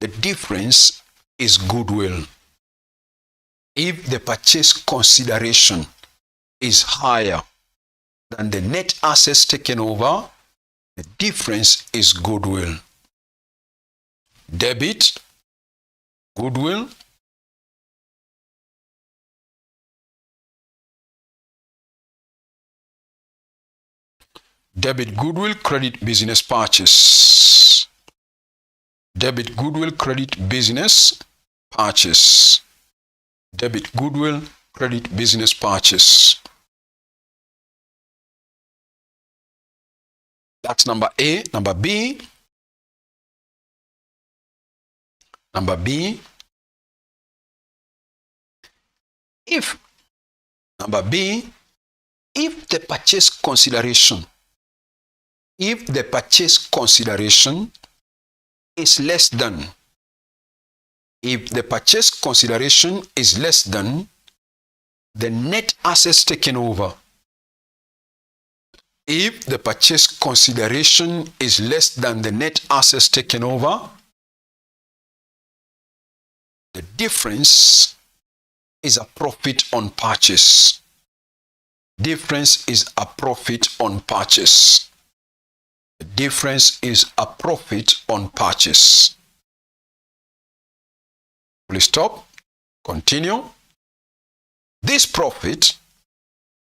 the difference is goodwill. If the purchase consideration is higher than the net assets taken over, the difference is goodwill. Debit, goodwill. Debit, goodwill, credit, business purchase. Debit, goodwill, credit, business purchase. Debit, goodwill, credit, business purchase. That's number A. Number B. Number B. If the purchase consideration, is less than, the net assets taken over. If the purchase consideration is less than the net assets taken over, the difference is a profit on purchase. Difference is a profit on purchase. The difference is a profit on purchase. Please stop. Continue. This profit,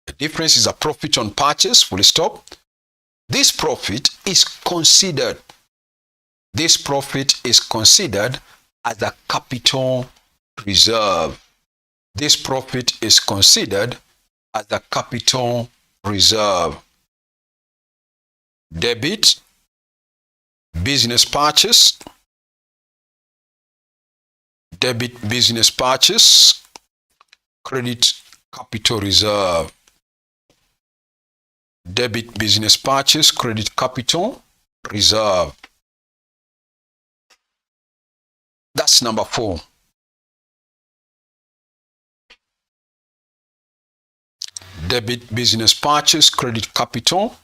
the difference is a profit on purchase. Full stop. This profit is considered. This profit is considered as a capital reserve. This profit is considered as a capital reserve. Debit, business purchase. Debit, business purchase. Credit, capital reserve. Debit, business purchase. Credit, capital reserve. That's number 4. Debit, business purchase, credit, capital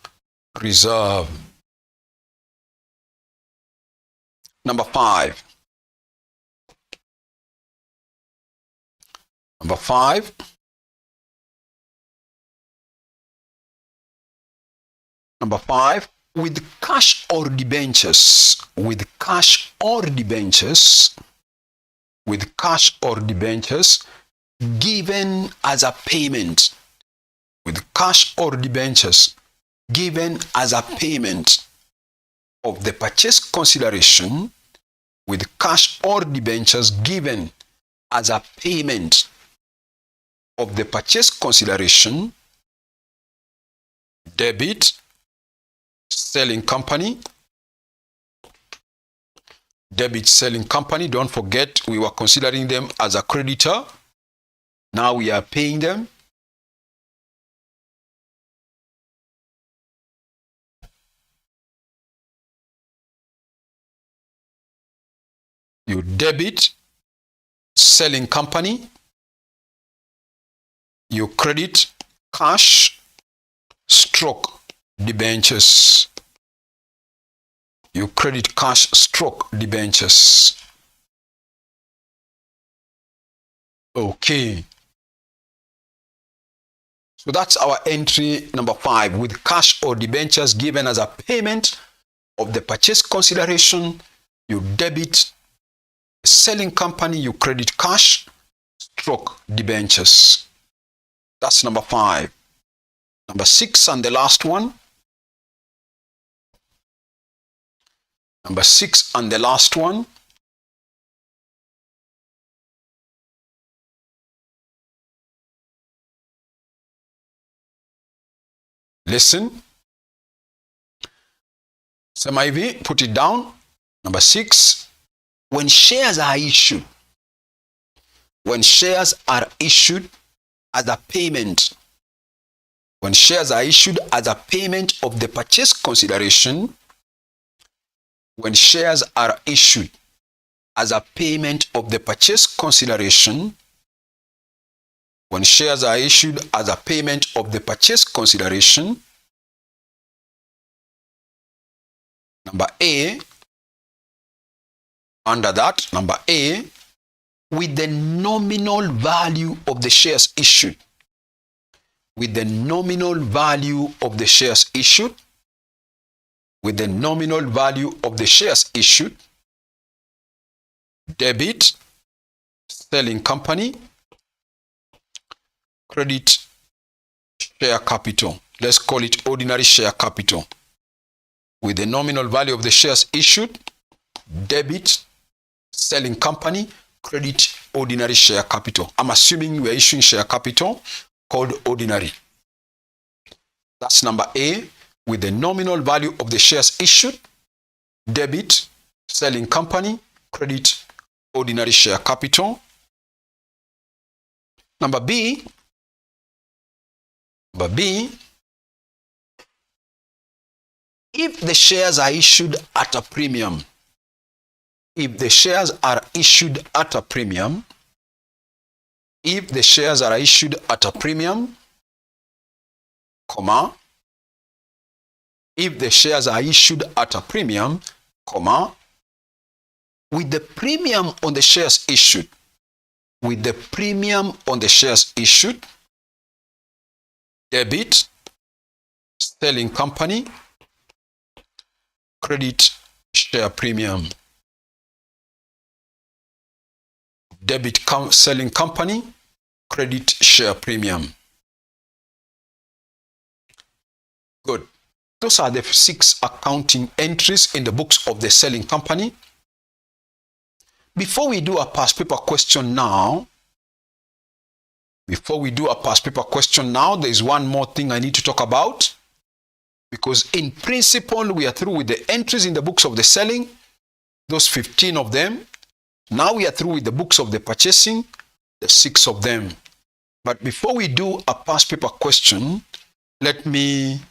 reserve. Number 5. Number 5. Number 5. With cash or debentures. With cash or debentures. With cash or debentures given as a payment. With cash or debentures given as a payment of the purchase consideration, with cash or debentures given as a payment of the purchase consideration, debit, selling company. Debit, selling company. Don't forget, we were considering them as a creditor. Now we are paying them. You debit, selling company. You credit, cash, stroke, debentures. You credit, cash, stroke, debentures. Okay. So that's our entry number 5. With cash or debentures given as a payment of the purchase consideration, you debit, selling company, you credit, cash, stroke, debentures. That's number 5. Number 6 and the last one. Number 6 and the last one. Listen. Sema hivi, put it down. Number 6. When shares are issued. When shares are issued as a payment When shares are issued as a payment of the purchase consideration, when shares are issued as a payment of the purchase consideration, when shares are issued as a payment of the purchase consideration, number A, under that, number A, with the nominal value of the shares issued. With the nominal value of the shares issued. With the nominal value of the shares issued. Debit, selling company. Credit, share capital. Let's call it ordinary share capital. With the nominal value of the shares issued. Debit, selling company. Credit, ordinary share capital. I'm assuming we're issuing share capital called ordinary. That's number A, with the nominal value of the shares issued. Debit, selling company. Credit, ordinary share capital. Number B, if the shares are issued at a premium. If the shares are issued at a premium, if the shares are issued at a premium, comma, if the shares are issued at a premium, comma, with the premium on the shares issued, with the premium on the shares issued, debit, selling company, credit, share premium. Debit selling company, credit share premium. Good. Those are the 6 accounting entries in the books of the selling company. Before we do a past paper question now, there is one more thing I need to talk about. Because in principle, we are through with the entries in the books of the selling, those 15 of them. Now we are through with the books of the purchasing, the 6 of them. But before we do a past paper question, let me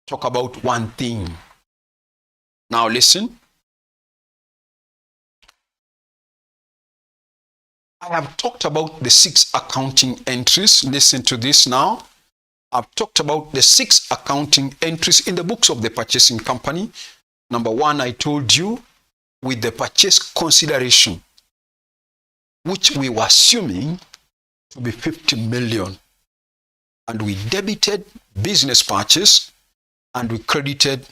talk about one thing. Now listen. I have talked about the 6 accounting entries. Listen to this now. I've talked about the 6 accounting entries in the books of the purchasing company. Number 1, I told you, with the purchase consideration, which we were assuming to be 50 million. And we debited business purchase and we credited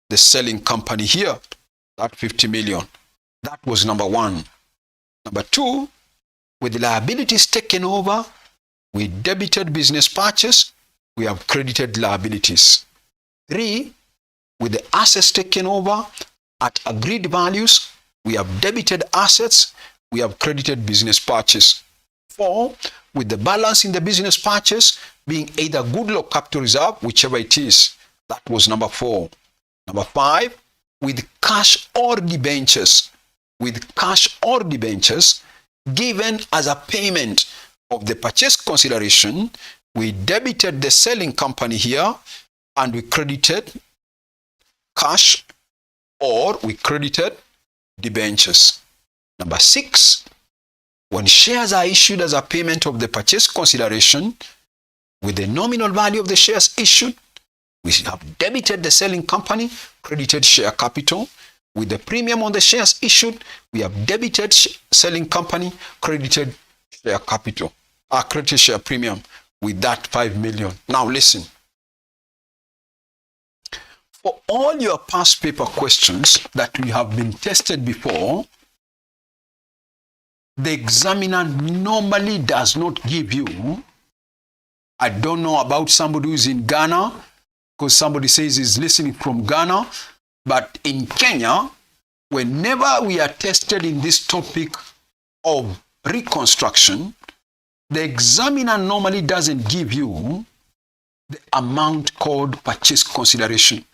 the selling company here, that 50 million. That was number 1. Number 2, with the liabilities taken over, we debited business purchase, we have credited liabilities. 3, with the assets taken over at agreed values, we have debited assets, we have credited business purchase. 4, with the balance in the business purchase being either goodwill or capital reserve, whichever it is. That was number 4. Number 5, with cash or debentures. With cash or debentures given as a payment of the purchase consideration, we debited the selling company here and we credited cash or we credited debentures. Number 6, when shares are issued as a payment of the purchase consideration, with the nominal value of the shares issued, we have debited the selling company, credited share capital. With the premium on the shares issued, we have debited selling company, credited share capital, credited share premium with that 5 million. Now listen. For all your past paper questions that we have been tested before, the examiner normally does not give you, I don't know about somebody who's in Ghana, because somebody says he's listening from Ghana, but in Kenya, whenever we are tested in this topic of reconstruction, the examiner normally doesn't give you the amount called purchase consideration.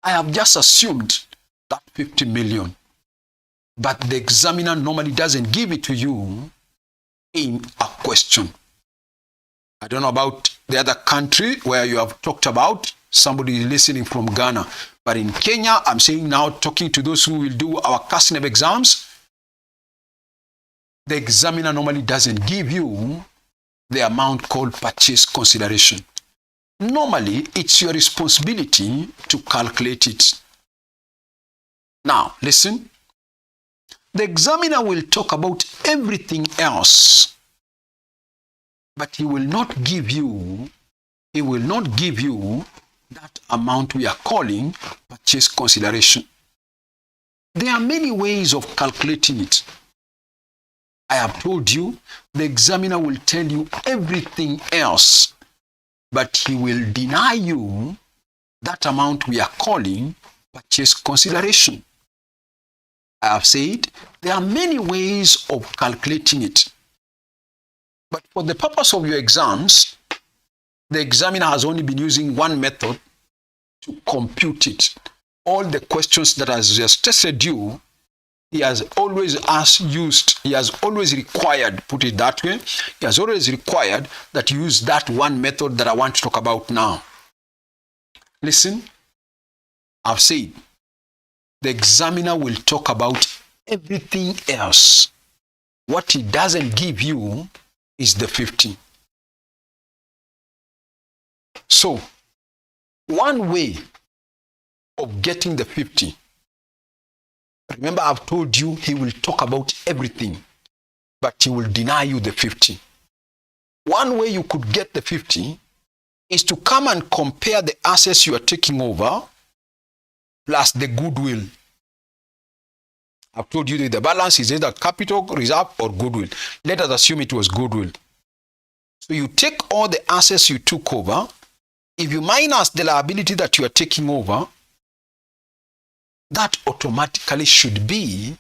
I have just assumed that 50 million, but the examiner normally doesn't give it to you in a question. I don't know about the other country where you have talked about, somebody listening from Ghana. But in Kenya, I'm saying now, talking to those who will do our casting of exams, the examiner normally doesn't give you the amount called purchase consideration. Normally, it's your responsibility to calculate it. Now, listen. The examiner will talk about everything else, but he will not give you that amount we are calling purchase consideration. There are many ways of calculating it. I have told you, the examiner will tell you everything else, but he will deny you that amount we are calling purchase consideration. I have said there are many ways of calculating it. But for the purpose of your exams, the examiner has only been using one method to compute it. All the questions that has just tested you, he has always required, put it that way, he has always required that you use that one method that I want to talk about now. Listen, I've said, the examiner will talk about everything else. What he doesn't give you is the 50. So, one way of getting the 50, remember I've told you he will talk about everything, but he will deny you the 50. One way you could get the 50 is to come and compare the assets you are taking over plus the goodwill. I've told you that the balance is either capital, reserve, or goodwill. Let us assume it was goodwill. So you take all the assets you took over. If you minus the liability that you are taking over, that automatically should be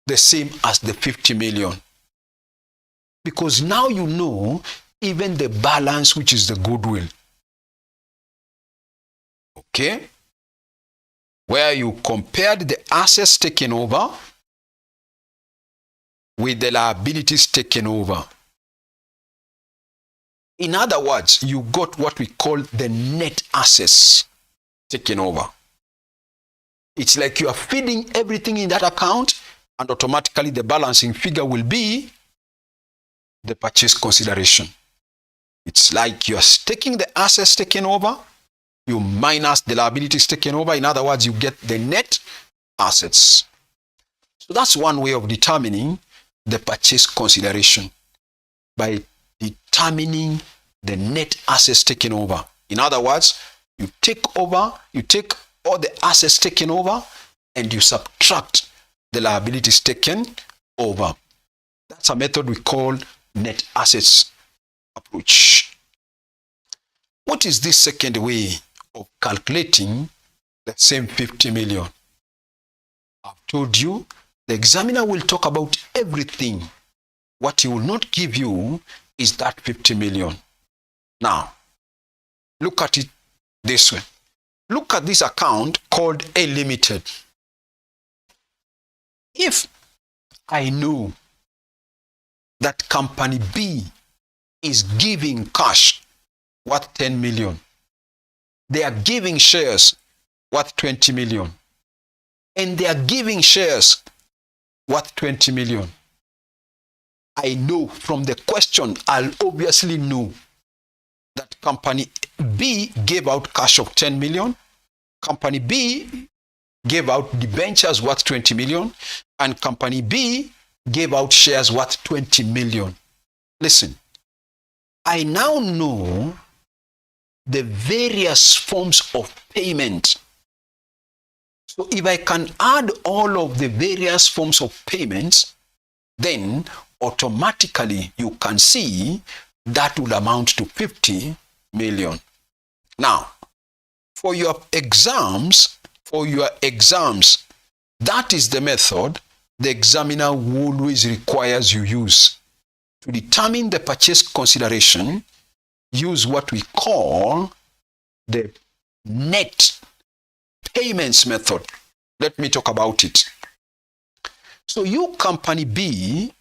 the same as the 50 million. Because now you know even the balance, which is the goodwill. Okay? Where you compared the assets taken over with the liabilities taken over. In other words, you got what we call the net assets taken over. It's like you are feeding everything in that account, and automatically the balancing figure will be the purchase consideration. It's like you are taking the assets taken over, you minus the liabilities taken over. In other words, you get the net assets. So that's one way of determining the purchase consideration, by determining the net assets taken over. In other words, you take all the assets taken over and you subtract the liabilities taken over. That's a method we call net assets approach. What is this second way of calculating the same 50 million? I've told you, the examiner will talk about everything. What he will not give you is that 50 million. Now, look at it this way. Look at this account called A Limited. If I know that company B is giving cash worth 10 million, they are giving shares worth 20 million, and they are giving shares worth 20 million, I know from the question, I'll obviously know that company B gave out cash of 10 million, company B gave out debentures worth 20 million, and company B gave out shares worth 20 million. Listen, I now know the various forms of payment. So if I can add all of the various forms of payments, then automatically you can see that will amount to 50 million. Now, for your exams, that is the method the examiner always requires you use. To determine the purchase consideration, use what we call the net payments method. Let me talk about it. So you, company B,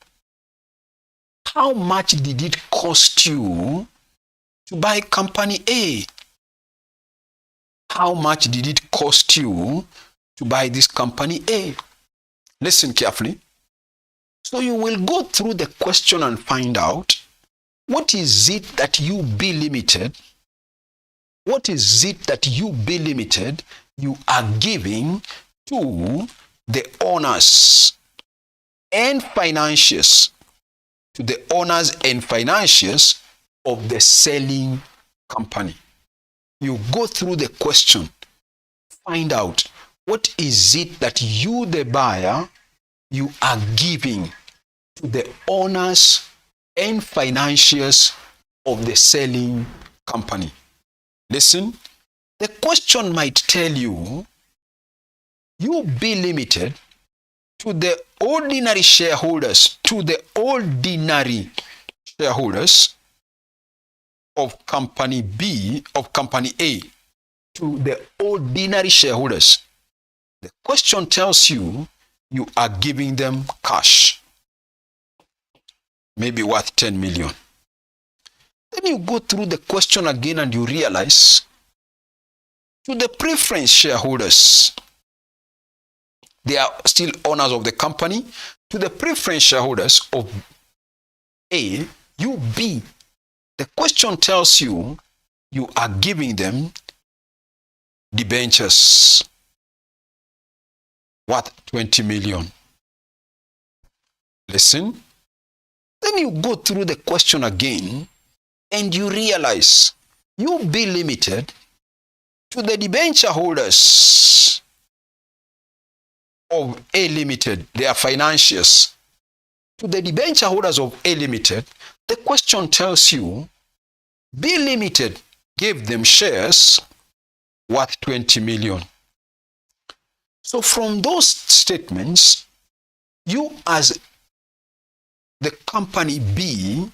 how much did it cost you to buy company A? How much did it cost you to buy this company A? Listen carefully. So you will go through the question and find out what is it that you B Limited, what is it that you B Limited you are giving to the owners and financiers, to the owners and financiers of the selling company. You go through the question, find out what is it that you, the buyer, you are giving to the owners and financiers of the selling company. Listen, the question might tell you, you B Limited, to the ordinary shareholders, to the ordinary shareholders of company B, of company A, to the ordinary shareholders. The question tells you, you are giving them cash, maybe worth 10 million. Then you go through the question again and you realize, to the preference shareholders, they are still owners of the company, to the preference shareholders of A, you B. The question tells you, you are giving them debentures worth 20 million. Listen. Then you go through the question again and you realize, you B Limited, to the debenture holders of A Limited, they are financiers. To the debenture holders of A Limited, the question tells you, B Limited gave them shares worth 20 million. So from those statements, you as the company B,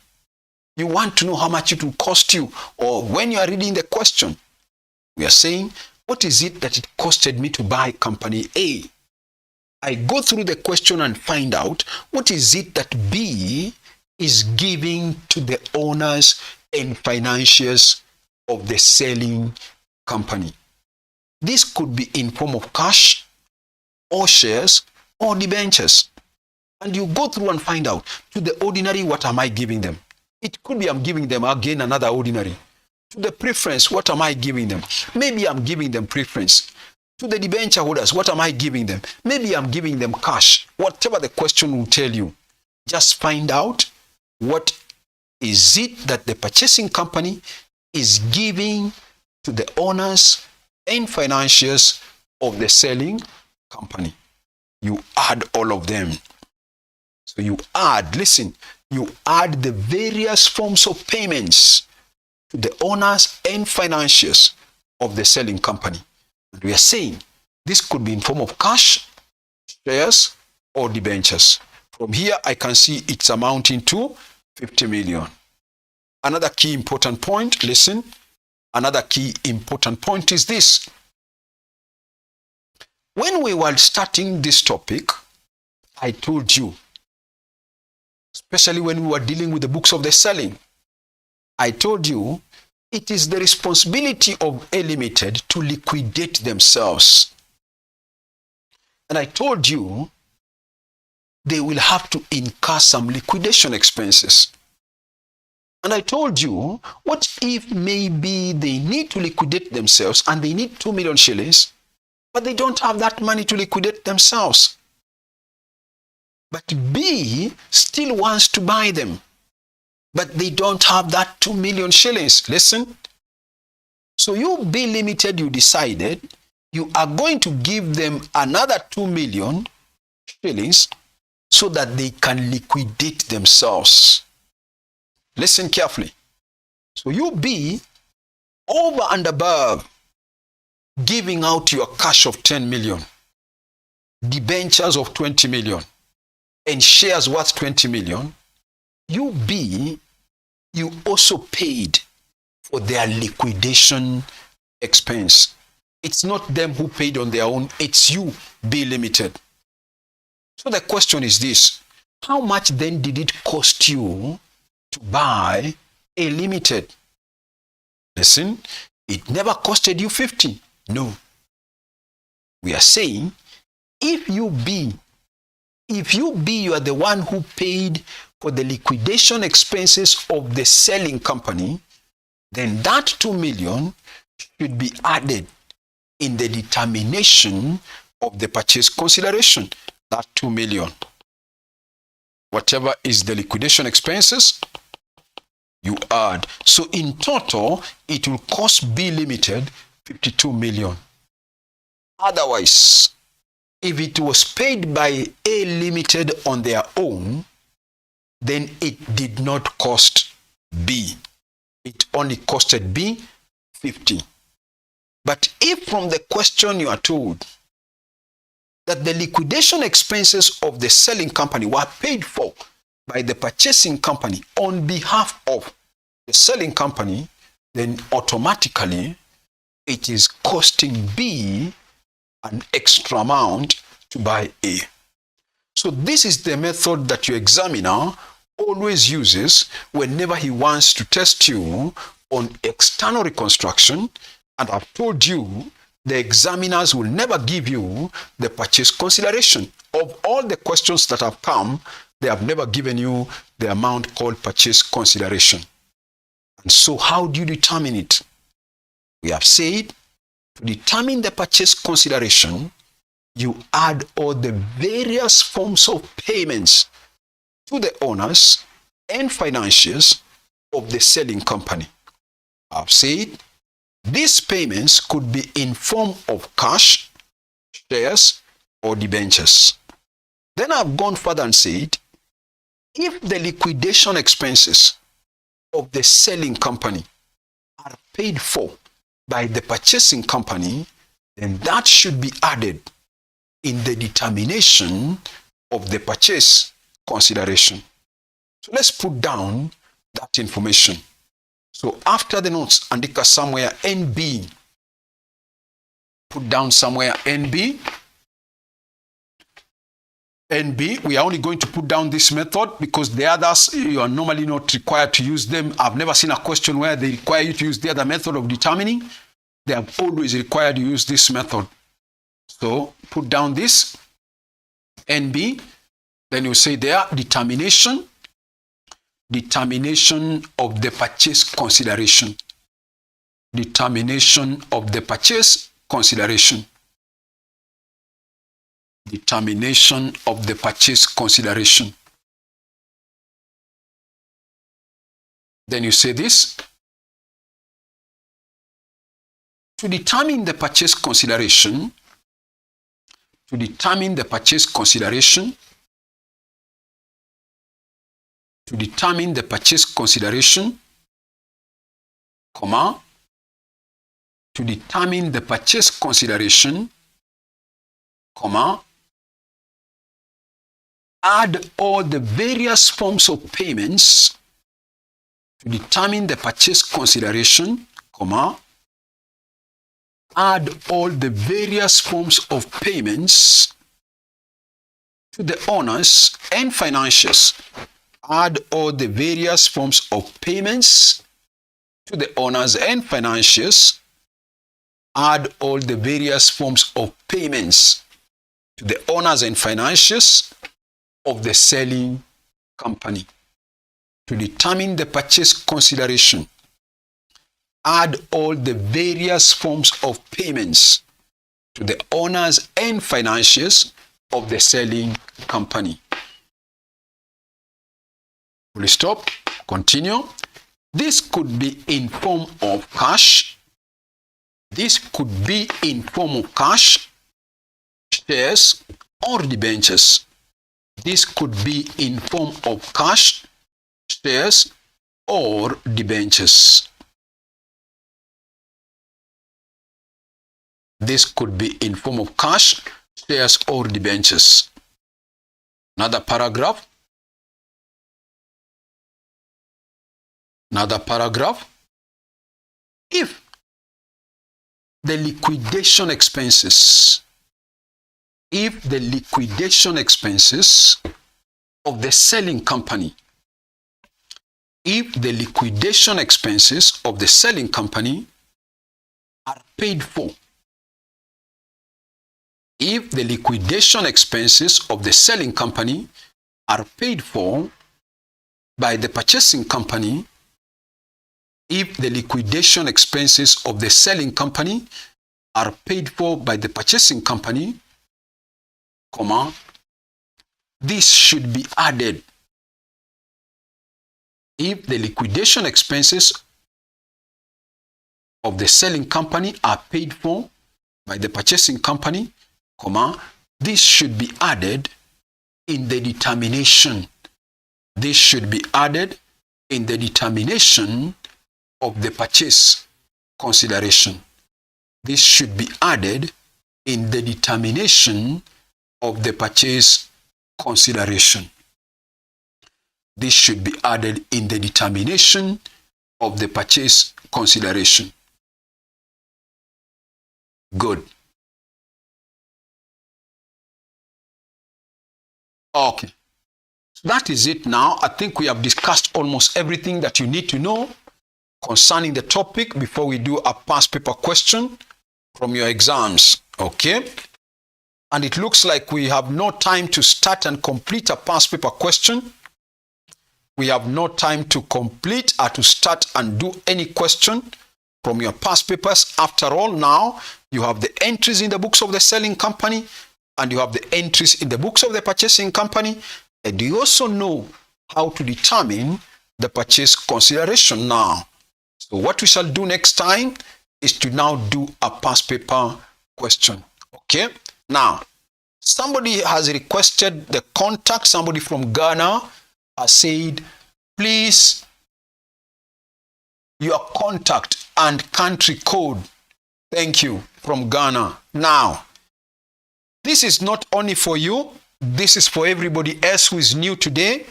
you want to know how much it will cost you. Or when you are reading the question, we are saying, what is it that it costed me to buy company A? I go through the question and find out what is it that B is giving to the owners and financiers of the selling company. This could be in form of cash or shares or debentures. And you go through and find out, to the ordinary, what am I giving them? It could be I'm giving them again another ordinary. To the preference, what am I giving them? Maybe I'm giving them preference. To the debenture holders, what am I giving them? Maybe I'm giving them cash. Whatever the question will tell you, just find out what is it that the purchasing company is giving to the owners and financiers of the selling company. You add all of them. So you add, listen, you add the various forms of payments to the owners and financiers of the selling company. And we are saying this could be in form of cash, shares, or debentures. From here, I can see it's amounting to 50 million. Another key important point, listen, another key important point is this. When we were starting this topic, I told you, especially when we were dealing with the books of the selling, I told you it is the responsibility of A Limited to liquidate themselves. And I told you they will have to incur some liquidation expenses. And I told you, what if maybe they need to liquidate themselves and they need 2 million shillings, but they don't have that money to liquidate themselves. But B still wants to buy them, but they don't have that 2 million shillings. Listen. So you B Limited, you decided you are going to give them another 2 million shillings so that they can liquidate themselves. Listen carefully. So you B, over and above giving out your cash of 10 million, debentures of 20 million, and shares worth 20 million, you B, you also paid for their liquidation expense. It's not them who paid on their own, it's you, B Limited. So the question is this, how much then did it cost you to buy A Limited. Listen, it never costed you 50. No. We are saying, if you are the one who paid for the liquidation expenses of the selling company, then that 2 million should be added in the determination of the purchase consideration. That 2 million. Whatever is the liquidation expenses, you add. So in total, it will cost B Limited 52 million. Otherwise, if it was paid by A Limited on their own, then it did not cost B. It only costed B 50. But if from the question you are told that the liquidation expenses of the selling company were paid for by the purchasing company on behalf of the selling company, then automatically it is costing B an extra amount to buy A. So this is the method that your examiner always uses whenever he wants to test you on external reconstruction. And I've told you, the examiners will never give you the purchase consideration. Of all the questions that have come, they have never given you the amount called purchase consideration. And so how do you determine it? We have said, to determine the purchase consideration, you add all the various forms of payments to the owners and financiers of the selling company. I've said, these payments could be in form of cash, shares, or debentures. Then I've gone further and said, if the liquidation expenses of the selling company are paid for by the purchasing company, then that should be added in the determination of the purchase consideration. So let's put down that information. So after the notes, andika somewhere NB. Put down somewhere NB. NB, we are only going to put down this method because the others, you are normally not required to use them. I've never seen a question where they require you to use the other method of determining. They have always required you to use this method. So put down this NB. Then you say there, determination of the purchase consideration. Determination of the purchase consideration. Determination of the purchase consideration. Then you say this. To determine the purchase consideration, comma, add all the various forms of payments to determine the purchase consideration, comma, add all the various forms of payments to the owners and financiers. Add all the various forms of payments to the owners and financiers. Add all the various forms of payments to the owners and financiers of the selling company. To determine the purchase consideration, add all the various forms of payments to the owners and financiers of the selling company. We'll stop. Continue. This could be in form of cash. This could be in form of cash, shares, or debentures. This could be in form of cash, shares, or debentures. This could be in form of cash, shares, or debentures. Another paragraph. If the liquidation expenses of the selling company if the liquidation expenses of the selling company are paid for. If the liquidation expenses of the selling company are paid for by the purchasing company, if the liquidation expenses of the selling company are paid for by the purchasing company, comma, this should be added. If the liquidation expenses of the selling company are paid for by the purchasing company, comma, this should be added in the determination. This should be added in the determination of the purchase consideration. This should be added in the determination of the purchase consideration. This should be added in the determination of the purchase consideration. Good. Okay. So that is it now. I think we have discussed almost everything that you need to know concerning the topic before we do a past paper question from your exams. Okay? And it looks like we have no time to start and complete a past paper question. We have no time to complete or to start and do any question from your past papers. After all, now you have the entries in the books of the selling company and you have the entries in the books of the purchasing company, and you also know how to determine the purchase consideration now. So what we shall do next time is to now do a past paper question. Okay? Now, somebody has requested the contact. Somebody from Ghana has said, please, your contact and country code. Thank you, from Ghana. Now, this is not only for you, this is for everybody else who is new today.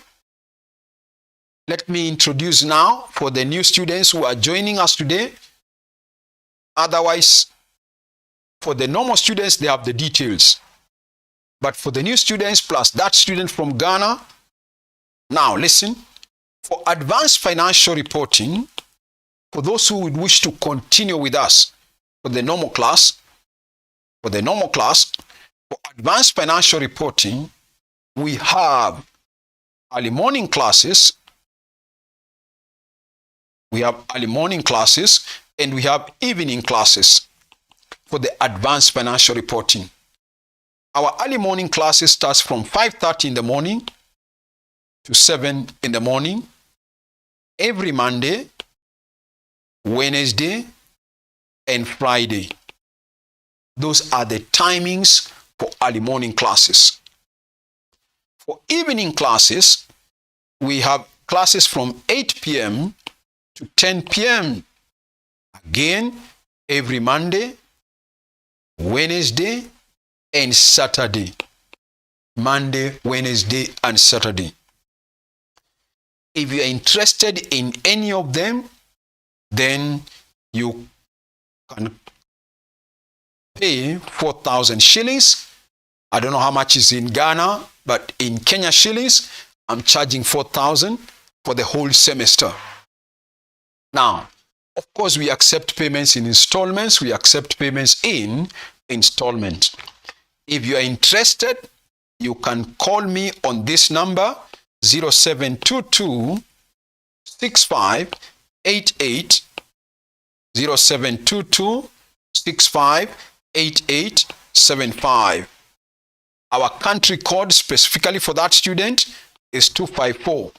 Let me introduce now for the new students who are joining us today. Otherwise, for the normal students, they have the details. But for the new students plus that student from Ghana, now listen, for advanced financial reporting, for those who would wish to continue with us for the normal class, for advanced financial reporting, we have early morning classes, and we have evening classes for the advanced financial reporting. Our early morning classes starts from 5:30 in the morning to 7 in the morning, every Monday, Wednesday, and Friday. Those are the timings for early morning classes. For evening classes, we have classes from 8 p.m. to 10 p.m. Again, every Monday, Wednesday, and Saturday. Monday, Wednesday, and Saturday. If you are interested in any of them, then you can pay 4,000 shillings. I don't know how much is in Ghana, but in Kenya shillings, I'm charging 4,000 for the whole semester. Now, of course, we accept payments in installments. We accept payments in installments. If you are interested, you can call me on this number, 0722 6588 0722 658875. Our country code specifically for that student is 254.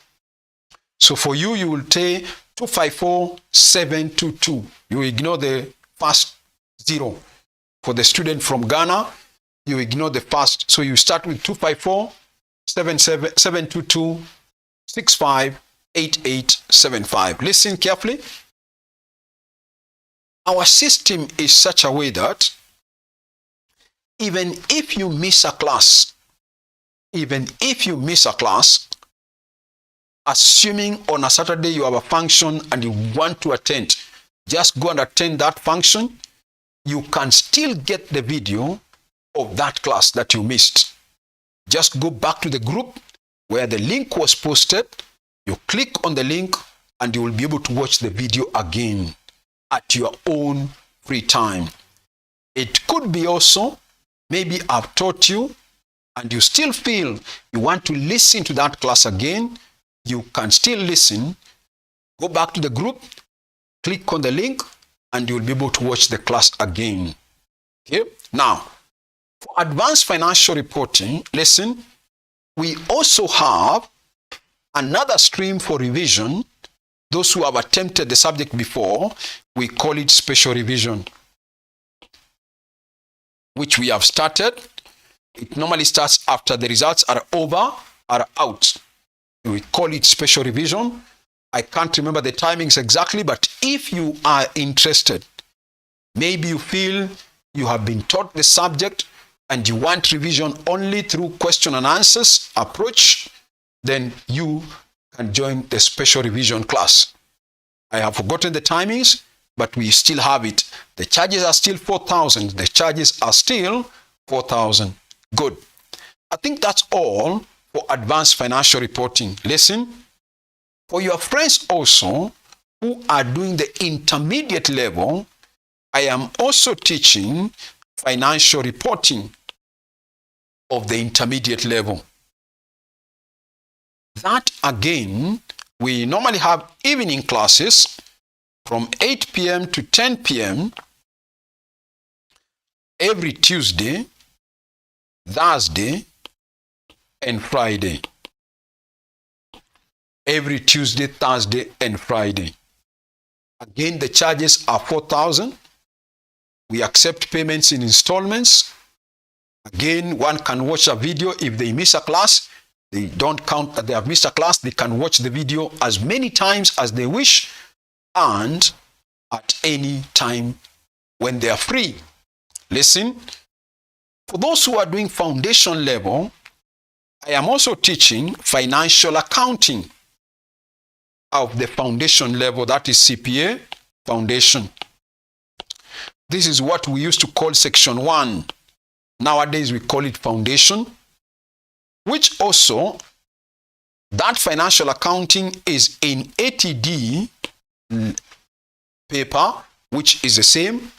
So for you, you will take 254722. You ignore the first zero. For the student from Ghana, you ignore the first. So you start with 254-722 658875. Listen carefully. Our system is such a way that even if you miss a class, assuming on a Saturday you have a function and you want to attend, just go and attend that function. You can still get the video of that class that you missed. Just go back to the group where the link was posted. You click on the link, and you will be able to watch the video again at your own free time. It could be also, maybe I've taught you and you still feel you want to listen to that class again. You can still listen. Go back to the group, click on the link, and you'll be able to watch the class again. Okay? Now, for advanced financial reporting, listen, we also have another stream for revision. Those who have attempted the subject before, we call it special revision, which we have started. It normally starts after the results are out. We call it special revision. I can't remember the timings exactly, but if you are interested, maybe you feel you have been taught the subject and you want revision only through question and answers approach, then you can join the special revision class. I have forgotten the timings, but we still have it. The charges are still 4,000. The charges are still 4,000. Good. I think that's all for advanced financial reporting. Listen, for your friends also who are doing the intermediate level, I am also teaching financial reporting of the intermediate level. That again, we normally have evening classes from 8 p.m. to 10 p.m. every Tuesday, Thursday, and Friday. Every Tuesday, Thursday, and Friday. Again, the charges are 4,000. We accept payments in installments. Again, one can watch a video if they miss a class. They don't count that they have missed a class. They can watch the video as many times as they wish and at any time when they are free. Listen, for those who are doing foundation level, I am also teaching financial accounting of the foundation level, that is CPA foundation. This is what we used to call section 1. Nowadays we call it foundation, which also, that financial accounting is in ATD paper, which is the same.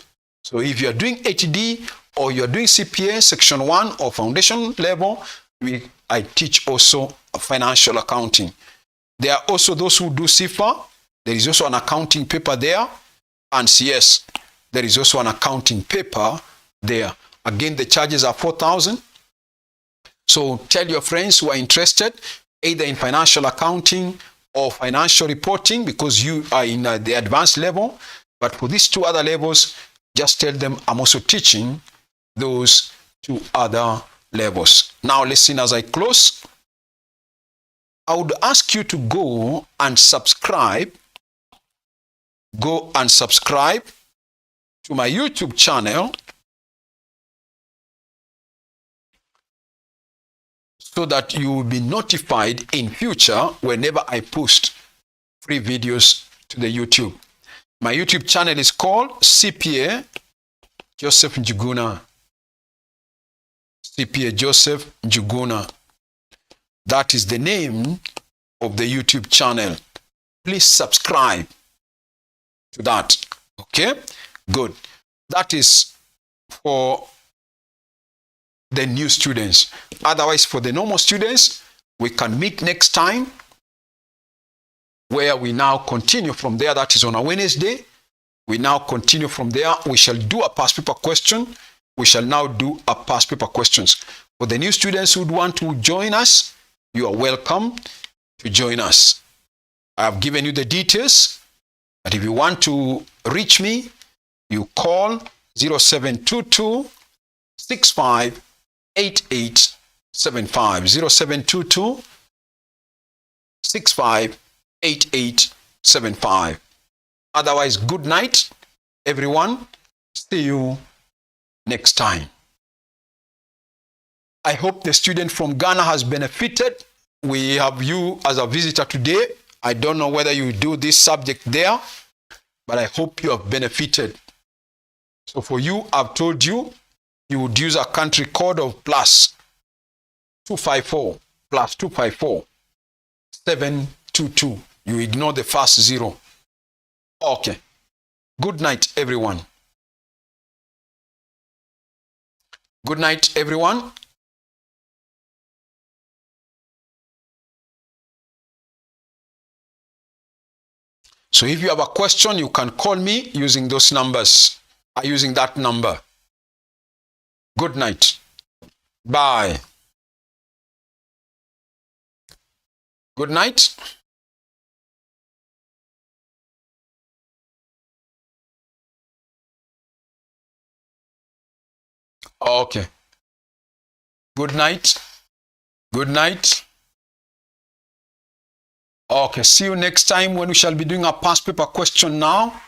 So if you're doing ATD or you're doing CPA section 1 or foundation level, I teach also financial accounting. There are also those who do CFA. There is also an accounting paper there. And CS, there is also an accounting paper there. Again, the charges are 4,000. So tell your friends who are interested, either in financial accounting or financial reporting, because you are in the advanced level. But for these two other levels, just tell them I'm also teaching those two other levels. Now listen as I close. I would ask you to go and subscribe. Go and subscribe to my YouTube channel so that you will be notified in future whenever I post free videos to the YouTube. My YouTube channel is called CPA Joseph Njuguna. CPA Joseph Njuguna. That is the name of the YouTube channel. Please subscribe to that. Okay? Good. That is for the new students. Otherwise, for the normal students, we can meet next time where we now continue from there. That is on a Wednesday. We now continue from there. We shall do a past paper question. We shall now do a past paper questions. For the new students who would want to join us, you are welcome to join us. I have given you the details, but if you want to reach me, you call 0722 65 8875. 0722 65 8875. Otherwise, good night, everyone. See you next time. I hope the student from Ghana has benefited. We have you as a visitor today. I don't know whether you do this subject there, but I hope you have benefited. So for you, I've told you, you would use a country code of plus 254 722. You ignore the first 0. Okay. Good night, everyone. Good night, everyone. So if you have a question, you can call me using those numbers, using that number. Good night. Bye. Good night. Okay. Good night. Good night. Okay, see you next time when we shall be doing our past paper question now.